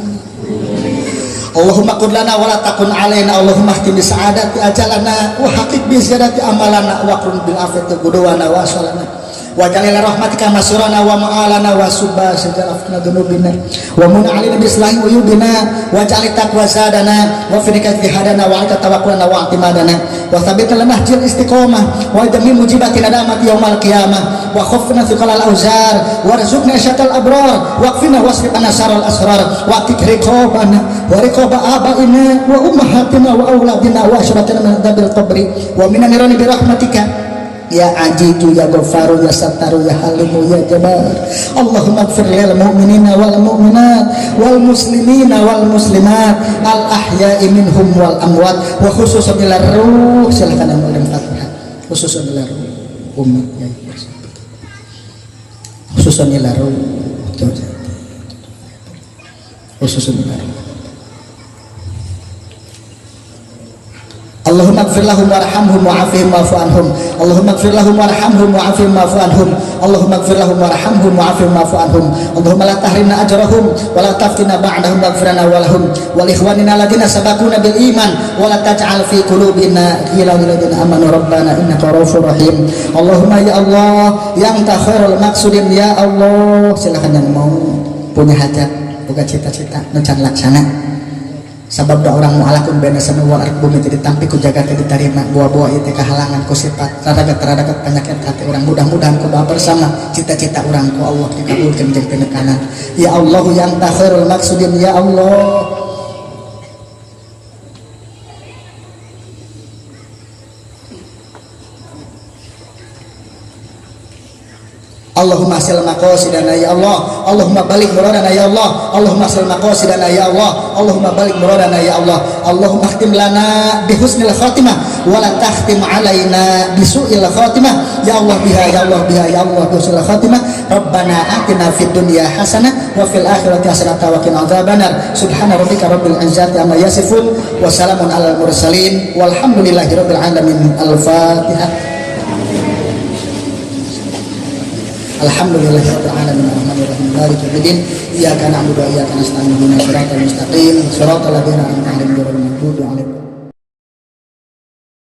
Allahumma qul lana wa la takun alaina Allahumma hdini sa'adati ajalana wa haqiq bi ziyadati amalana wa qul bil afati qudwana wa salana wa jalil rahmatika masurana wa ma'alana wa subha sajarafna dunubina wa mun alina bislahi uyubina wa jalil taqwa zadana wa finika hadana wa alta tawakkulana wa i'timadana wa thabitna lana jil istiqomah wa jamil mujibati nadamati yaumal qiyamah wa khaffna thiqal auzar warzuqna syatal abrar waqfina wasrif anna syarral asrar wa tiqriqabana wa riqaba abaina wa ummahatina wa auladina wa asyratina min adabil qabri wa minan nirani bi rahmatika ya ajidu ya ghafaru ya sattaru ya halimu ya jabar Allahumma ighfir lil mu'minina wal mu'minat wal muslimina wal muslimat al ahya'i minhum wal amwat wa khususan ila ruh silakan yang mulia Fatihah khususan ila ruh umat ya khususan ila ruh khususan ila ruh Allahumma ighfir lahum warhamhum wa'afihim wa'fu anhum Allahumma ighfir lahum warhamhum wa'afihim wa'fu anhum Allahumma ighfir lahum warhamhum wa'afihim wa'fu anhum Allahumma la tahrimna ajrahum wa la taftina ba'dahum waghfirna wa lahum wal ikhwanina alladziina sabaquna bil iman wa la taj'al fi qulubina ghillan lil ladzina amanu rabbana innaka ra'ufur rahim Allahumma ya Allah yang ta khairul maqsudin ya Allah silakan yang mau punya hajat boga cita-cita nu can laksana sabab da orang mu'alakun bena sanu wal ardi bumi teu ditampi ku jagat teu ditarima buah-buah ieu teh kahalangan ku sifat radagat penyakit hati orang mudah-mudahan ku doa bersama cita-cita orang ku Allah dikabulkeun jeung penekanan ya Allah yang takhirul maksudin ya Allah. Allahumma sil maqasidana ya Allah, Allahumma balik muradana ya Allah, Allahumma sil maqasidana ya Allah, Allahumma balik muradana ya Allah, Allahumma khtim lana bi husnil khatimah wa la takhtim alaina bi su'il khatimah ya Allah biha ya Allah biha ya Allah bi husnil khatimah Rabbana atina fid dunya hasanah wa fil akhirati hasanah wa qina adzabannar subhana rabbika rabbil izzati amma yasifun wa salamun alal mursalin walhamdulillahi rabbil alamin. Al-Fatihah. Alhamdulillahirabbil alamin arrahmanirrahim maliki yaumiddin iyyaka na'budu wa iyyaka nasta'in ihdinas siratal mustaqim siratal ladzina an'amta 'alaihim ghairil maghdubi 'alaihim